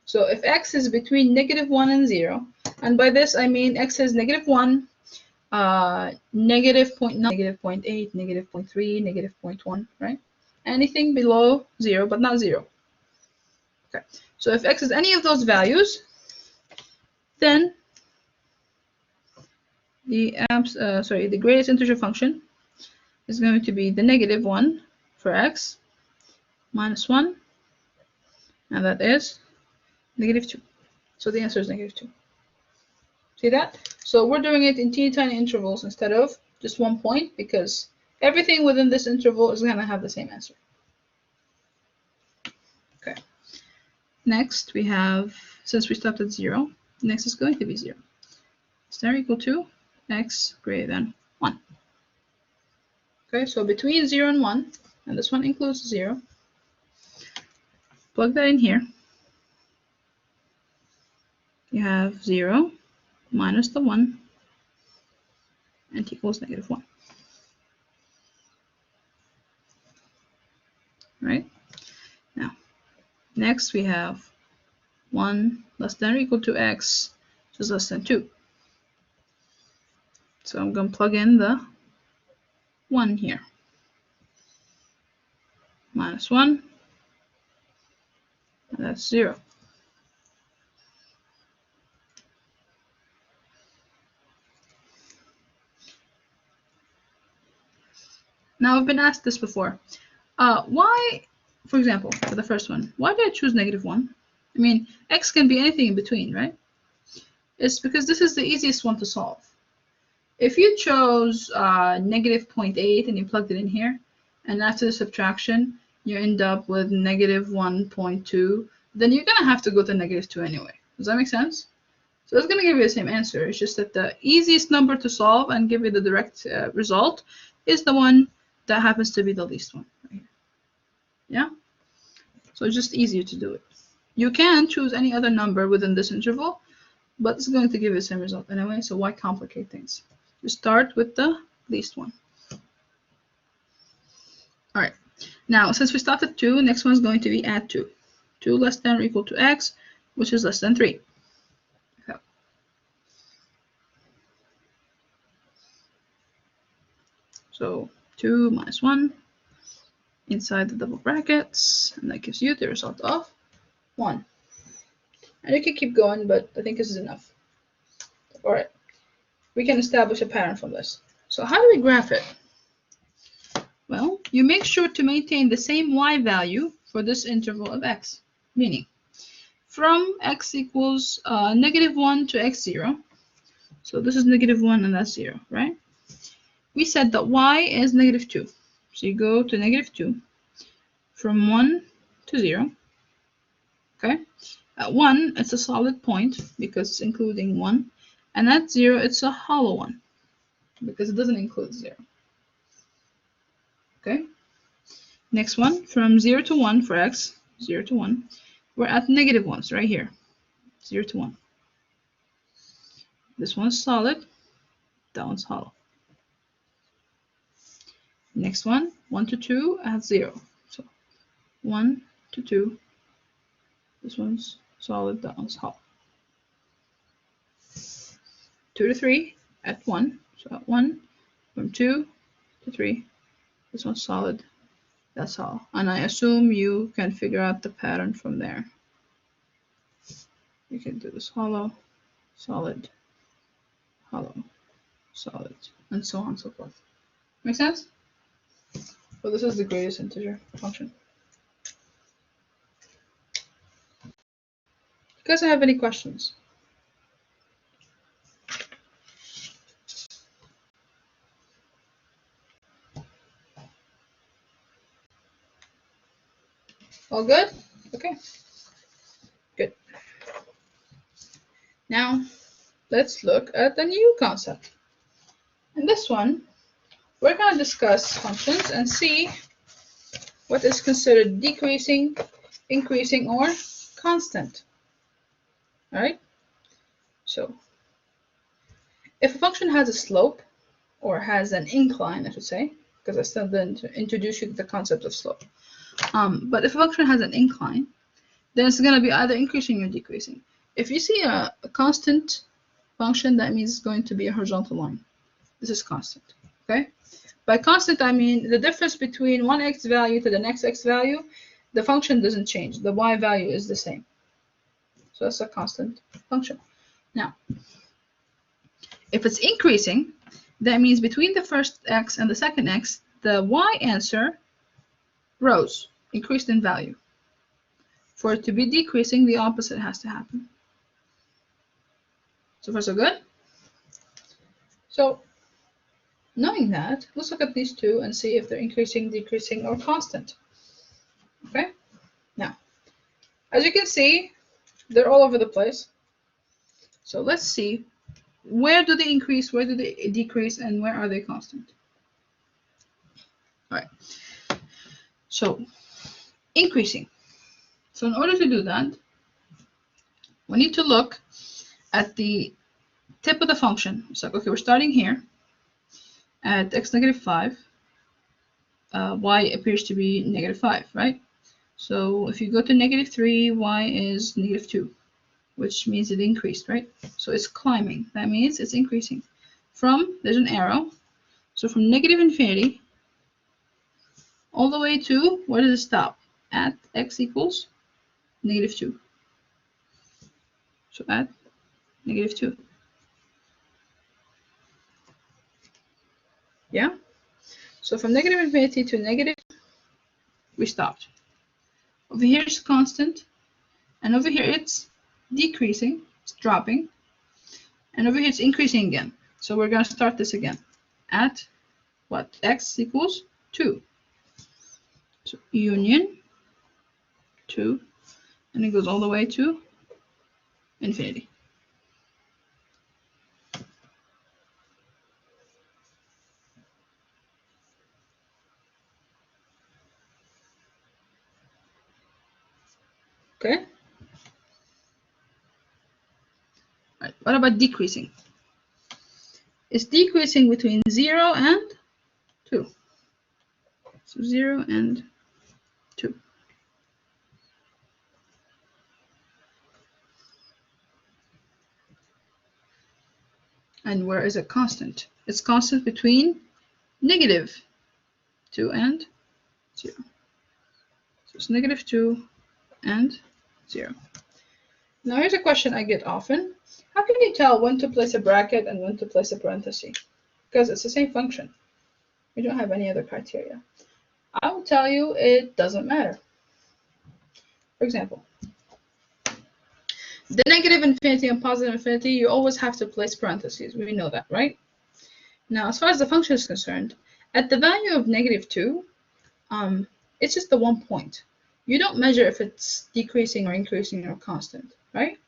So if x is between negative 1 and 0, and by this I mean x is negative 1, negative 0.9, negative 0.8, negative 0.3, negative 0.1, right? Anything below 0, but not 0. Okay. So if x is any of those values, then the greatest integer function is going to be the negative 1 for x minus 1, and that is -2. So the answer is -2. See that? So we're doing it in teeny tiny intervals instead of just 1 point, because everything within this interval is going to have the same answer. Okay. Next we have, since we stopped at 0, next is going to be 0. Is that equal to x greater than 1? Okay, so between 0 and 1, and this one includes 0, plug that in here. You have 0 minus the 1 and equals -1. Right? Now, next we have 1 less than or equal to x, which is less than 2. So I'm going to plug in the 1 here. Minus 1, and that's 0. Now, I've been asked this before. Why, for example, for the first one, why did I choose -1? I mean, x can be anything in between, right? It's because this is the easiest one to solve. If you chose -0.8 and you plugged it in here, and after the subtraction, you end up with -1.2, then you're going to have to go to -2 anyway. Does that make sense? So it's going to give you the same answer. It's just that the easiest number to solve and give you the direct result is the one that happens to be the least one right here. Yeah? So it's just easier to do it. You can choose any other number within this interval, but it's going to give you the same result anyway, so why complicate things? You start with the least one. All right. Now, since we stopped at 2, next one is going to be add 2. 2 less than or equal to x, which is less than 3. Okay. So 2 minus 1 inside the double brackets, and that gives you the result of 1. And you can keep going, but I think this is enough. All right. We can establish a pattern from this. So how do we graph it? Well, you make sure to maintain the same y value for this interval of x, meaning from x equals -1 to x0. So this is -1 and that's 0, right? We said that y is -2. So you go to -2 from 1 to 0. Okay? At 1, it's a solid point because it's including 1. And at 0, it's a hollow one because it doesn't include 0. Okay? Next one, from 0 to 1 for x, 0 to 1, we're at -1s right here, 0 to 1. This one's solid, that one's hollow. Next one, 1 to 2 at 0. So 1 to 2, this one's solid, that one's hollow. 2 to 3 at 1, so at 1, from 2 to 3, this one's solid, that's all. And I assume you can figure out the pattern from there. You can do this hollow, solid, hollow, solid, and so on and so forth. Make sense? Well, this is the greatest integer function. You guys have any questions? All good? Okay. Good. Now, let's look at the new concept. In this one, we're going to discuss functions and see what is considered decreasing, increasing, or constant. All right? So, if a function has a slope, or has an incline, I should say, because I still didn't introduce you to the concept of slope. But if a function has an incline, then it's going to be either increasing or decreasing. If you see a constant function, that means it's going to be a horizontal line. This is constant, okay? By constant, I mean the difference between one x value to the next x value, the function doesn't change. The y value is the same. So that's a constant function. Now, if it's increasing, that means between the first x and the second x, the y answer rose. increased in value. For it to be decreasing, the opposite has to happen. So far, so good? So, knowing that, let's look at these two and see if they're increasing, decreasing, or constant. Okay? Now, as you can see, they're all over the place. So let's see, where do they increase, where do they decrease, and where are they constant? All right. So, increasing. So in order to do that, we need to look at the tip of the function. It's like, okay, we're starting here at x negative 5. Y appears to be negative 5, right? So if you go to negative 3, y is negative 2, which means it increased, right? So it's climbing. That means it's increasing. There's an arrow. So from negative infinity all the way to, where does it stop? At x equals negative 2. So at negative 2. Yeah? So from negative infinity to negative, we stopped. Over here it's constant, and over here it's decreasing, it's dropping, and over here it's increasing again. So we're going to start this again at what? X equals 2. So union 2, and it goes all the way to infinity. Okay? All right, what about decreasing? It's decreasing between 0 and 2. So 0 and 2. And where is it constant? It's constant between negative 2 and 0. So it's negative 2 and 0. Now here's a question I get often. How can you tell when to place a bracket and when to place a parenthesis? Because it's the same function. We don't have any other criteria. I will tell you it doesn't matter. For example, the negative infinity and positive infinity, you always have to place parentheses. We know that, right? Now, as far as the function is concerned, at the value of negative 2, it's just the 1 point. You don't measure if it's decreasing or increasing or constant, right?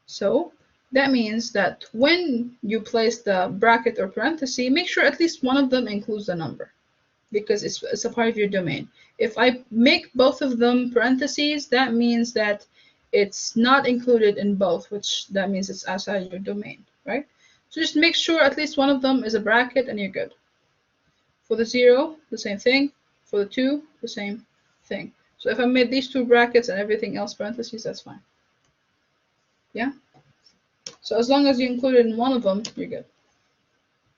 So that means that when you place the bracket or parenthesis, make sure at least one of them includes the number, because it's a part of your domain. If I make both of them parentheses, that means that it's not included in both, which that means it's outside your domain, right? So just make sure at least one of them is a bracket and you're good. For the 0, the same thing. For the 2, the same thing. So if I made these two brackets and everything else parentheses, that's fine. Yeah? So as long as you include it in one of them, you're good.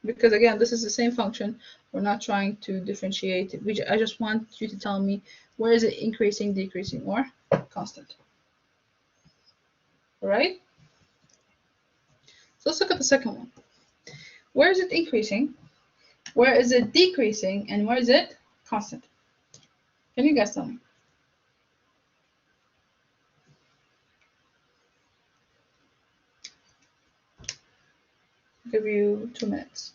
Because again, this is the same function. We're not trying to differentiate it. I just want you to tell me where is it increasing, decreasing, or constant. All right? So let's look at the second one. Where is it increasing? Where is it decreasing? And where is it constant? Can you guys tell me? I'll give you 2 minutes.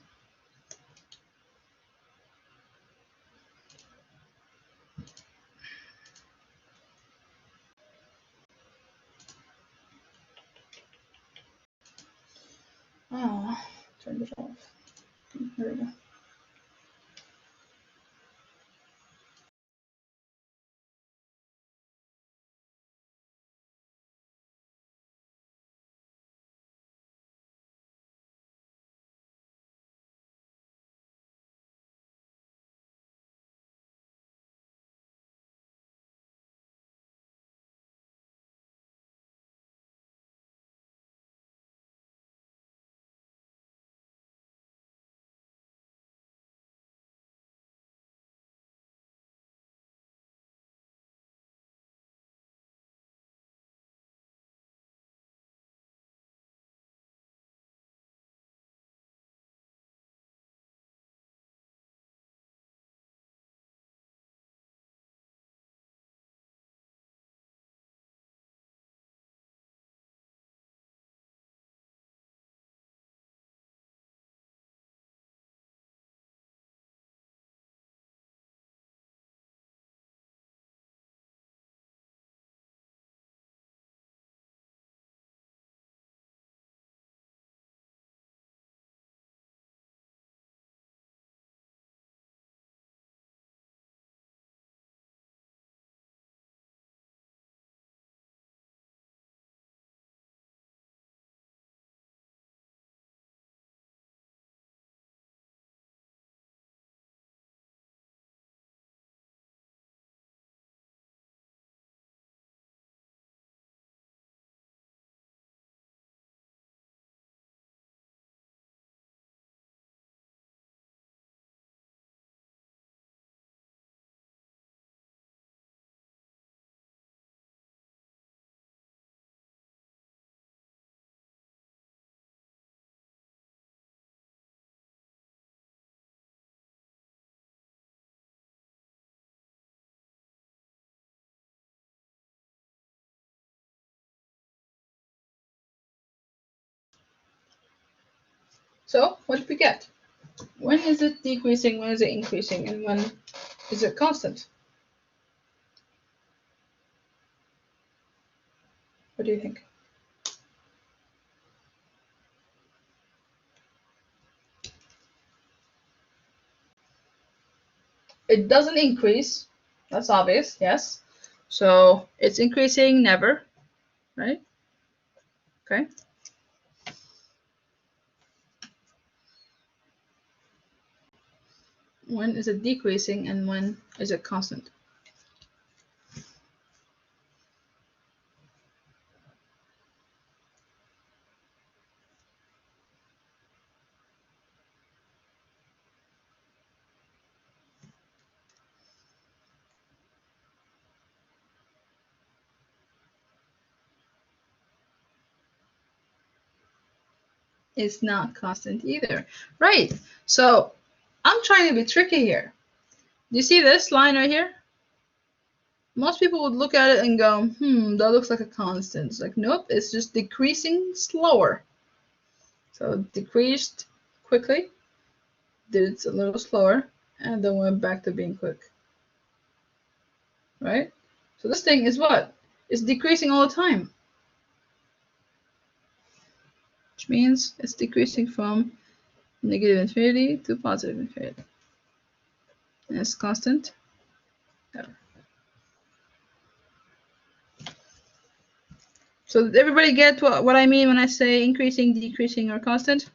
Oh, turn it off. There we go. So what did we get? When is it decreasing, when is it increasing, and when is it constant? What do you think? It doesn't increase. That's obvious, yes. So it's increasing never, right? Okay. When is it decreasing and when is it constant? It's not constant either. Right. So I'm trying to be tricky here. Do you see this line right here? Most people would look at it and go, that looks like a constant. It's like, nope, it's just decreasing slower. So it decreased quickly, did it a little slower, and then went back to being quick. Right? So this thing is what? It's decreasing all the time. Which means it's decreasing from negative infinity to positive infinity. And it's constant ever. So did everybody get what I mean when I say increasing, decreasing, or constant?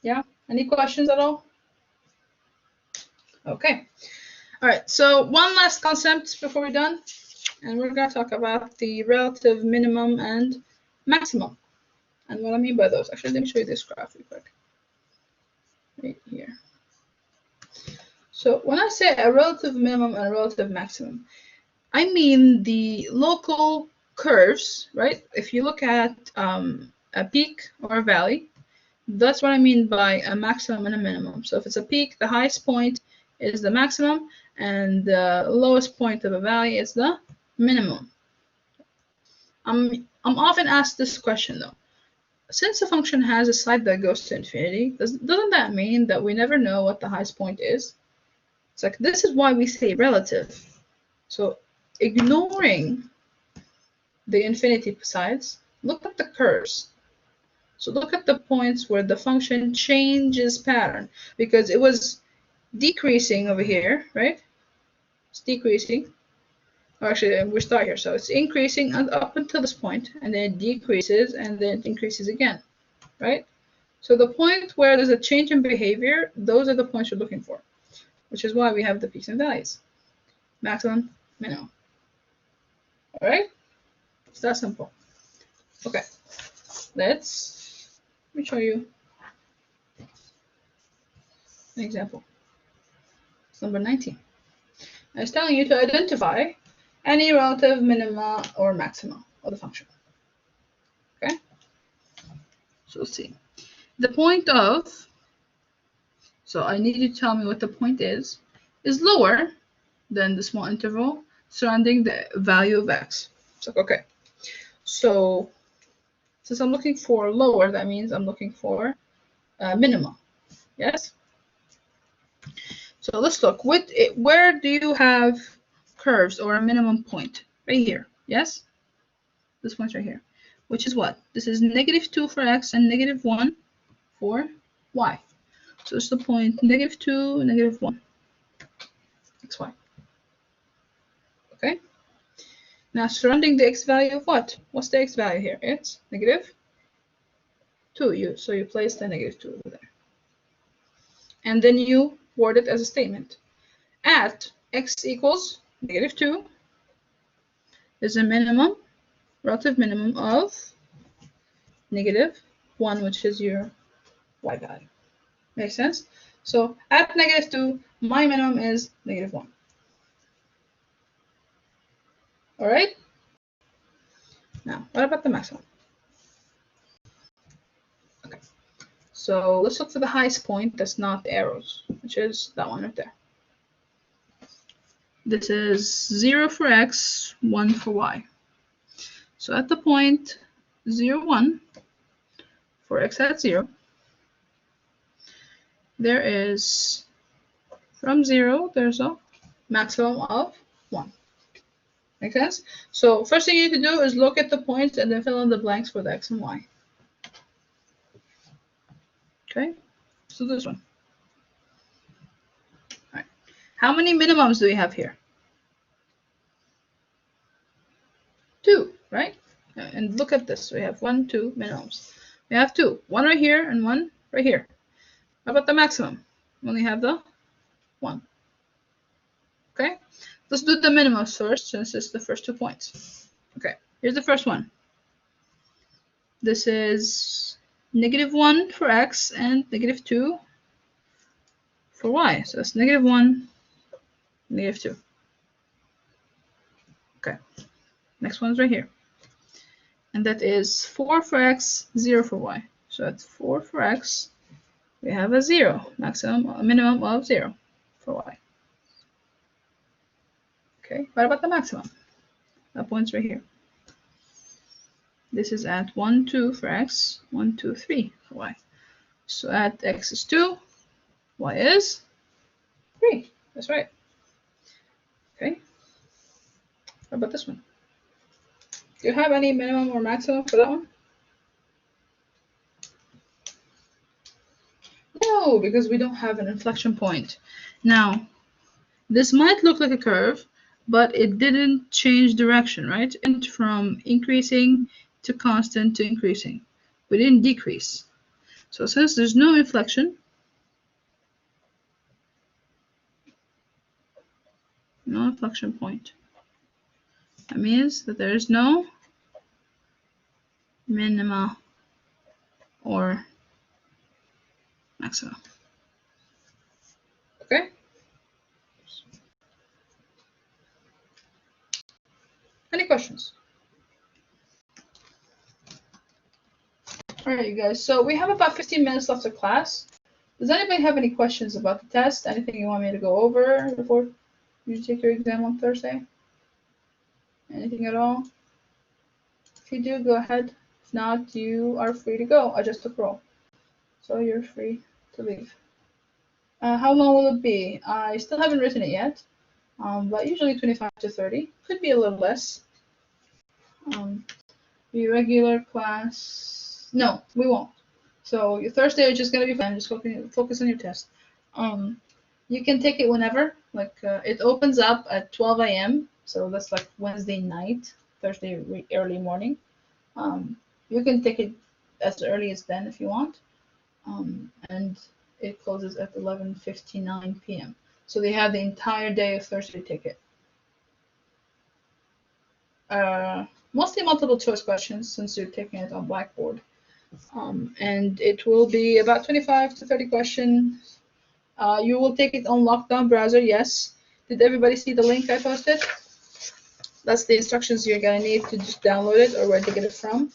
Yeah? Any questions at all? Okay. All right, so one last concept before we're done, and we're going to talk about the relative minimum and maximum, and what I mean by those. Actually, let me show you this graph real quick. Right here. So when I say a relative minimum and a relative maximum, I mean the local curves, right? If you look at a peak or a valley, that's what I mean by a maximum and a minimum. So if it's a peak, the highest point is the maximum, and the lowest point of a valley is the minimum. I'm often asked this question though. Since a function has a side that goes to infinity, doesn't that mean that we never know what the highest point is? It's like, this is why we say relative. So ignoring the infinity sides, look at the curves. So look at the points where the function changes pattern, because it was decreasing over here, right? It's decreasing. Or actually, we start here. So it's increasing up until this point, and then it decreases, and then it increases again, right? So the point where there's a change in behavior, those are the points you're looking for, which is why we have the peaks and valleys. Maximum, minimum. All right? It's that simple. Okay. Let me show you an example. It's number 19. It's telling you to identify any relative minima or maxima of the function. Okay? So let's see. The point of, so I need you to tell me what the point is lower than the small interval surrounding the value of x. It's like, okay. So since I'm looking for lower, that means I'm looking for minimum. Yes? So let's look. Where do you have curves or a minimum point? Right here. Yes? This point right here. Which is what? This is -2 for x and -1 for y. So it's the point -2, -1, xy. Okay? Now surrounding the x value of what? What's the x value here? It's -2. So you place the -2 over there. And then you word it as a statement. At x equals -2 is a minimum, relative minimum of -1, which is your y value. Makes sense? So at -2, my minimum is -1. All right? Now, what about the maximum? Okay. So let's look for the highest point that's not the arrows, which is that one right there. This is 0 for x, 1 for y. So at the point 0, 1, for x at 0, there is, from 0, there's a maximum of 1. Make sense? So first thing you need to do is look at the points and then fill in the blanks for the x and y. Okay, so this one. All right. How many minimums do we have here? 2, right? And look at this. We have 1, 2 minimums. We have 2. 1 right here and 1 right here. How about the maximum? We only have the 1. Okay? Let's do the minimums first, since it's the first 2 points. Okay, here's the first one. This is -1 for x and -2 for y. So that's -1, -2. Okay, next one's right here. And that is 4 for x, 0 for y. So that's 4 for x. We have a 0, a minimum of 0 for y. Okay, what about the maximum? That point's right here. This is at 1, 2 for x, 1, 2, 3 for y. So at x is 2, y is 3. That's right. Okay. What about this one? Do you have any minimum or maximum for that one? No, because we don't have an inflection point. Now, this might look like a curve, but it didn't change direction, right? It went from increasing to constant to increasing. We didn't decrease. So since there's no inflection, no inflection point, that means that there is no minima or maxima. Okay? Any questions? All right, you guys. So we have about 15 minutes left of class. Does anybody have any questions about the test? Anything you want me to go over before you take your exam on Thursday? Anything at all? If you do, go ahead. If not, you are free to go. I just took roll. So you're free to leave. How long will it be? I still haven't written it yet, but usually 25 to 30. Could be a little less. Be regular class. No, we won't. So your Thursday is just gonna be fun. Just focus on your test. You can take it whenever. Like it opens up at 12 a.m. So that's like Wednesday night, Thursday early morning. You can take it as early as then if you want. And it closes at 11:59 p.m. So they have the entire day of Thursday to take it. Mostly multiple choice questions since you're taking it on Blackboard. And it will be about 25 to 30 questions. You will take it on Lockdown browser, yes. Did everybody see the link I posted? That's the instructions you're gonna need to just download it or where to get it from.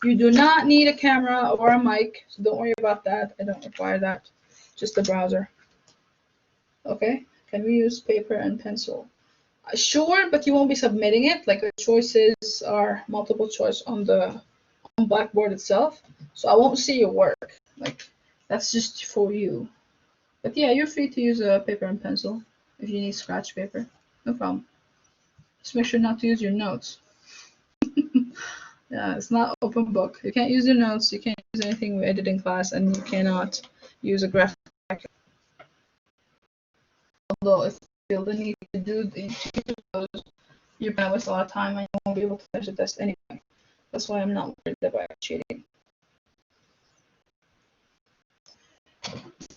You do not need a camera or a mic, so don't worry about that. I don't require that, just the browser. Okay, can we use paper and pencil? Sure, but you won't be submitting it. Like the choices are multiple choice on Blackboard itself, so I won't see your work. Like that's just for you. But yeah, you're free to use a paper and pencil if you need scratch paper. No problem. Just make sure not to use your notes. Yeah, it's not open book. You can't use your notes. You can't use anything we did in class, and you cannot use a graphic. Although if you feel the need to do those, you're gonna waste a lot of time and you won't be able to finish the test anyway. That's why I'm not worried about cheating.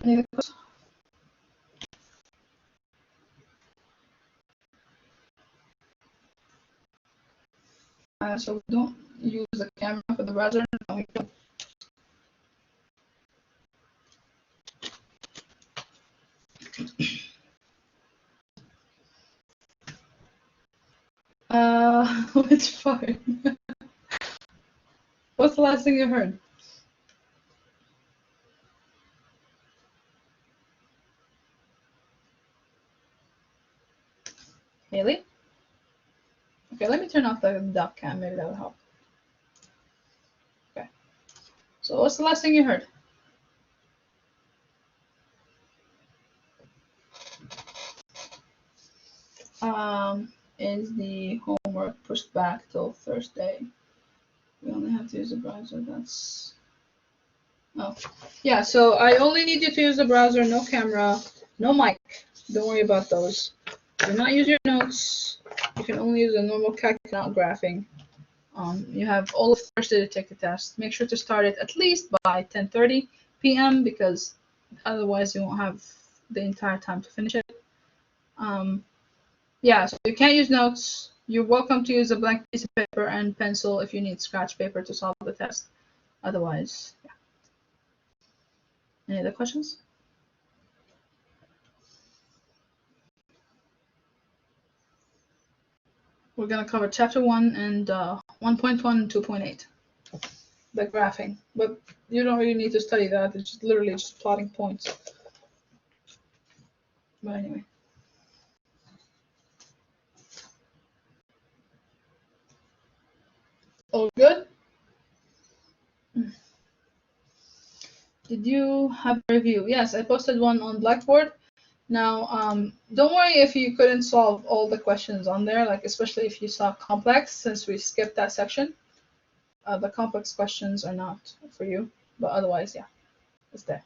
Any other questions? So we don't use the camera for the browser. No, we don't. Which part? What's the last thing you heard? Haley? Okay, let me turn off the doc cam. Maybe that will help. So what's the last thing you heard? Is the homework pushed back till Thursday? We only have to use the browser. That's oh yeah. So I only need you to use the browser, no camera, no mic. Don't worry about those. Do not use your notes. You can only use the normal calculator, not graphing. You have all of Thursday to take the test. Make sure to start it at least by 10:30 p.m. because otherwise you won't have the entire time to finish it. Yeah, so you can't use notes. You're welcome to use a blank piece of paper and pencil if you need scratch paper to solve the test. Otherwise, yeah. Any other questions? We're going to cover chapter 1 and 1.1 and 2.8, the graphing. But you don't really need to study that. It's just literally just plotting points. But anyway. All good? Did you have a review? Yes, I posted one on Blackboard. Now, don't worry if you couldn't solve all the questions on there, like especially if you saw complex, since we skipped that section. The complex questions are not for you, but otherwise, yeah, it's there.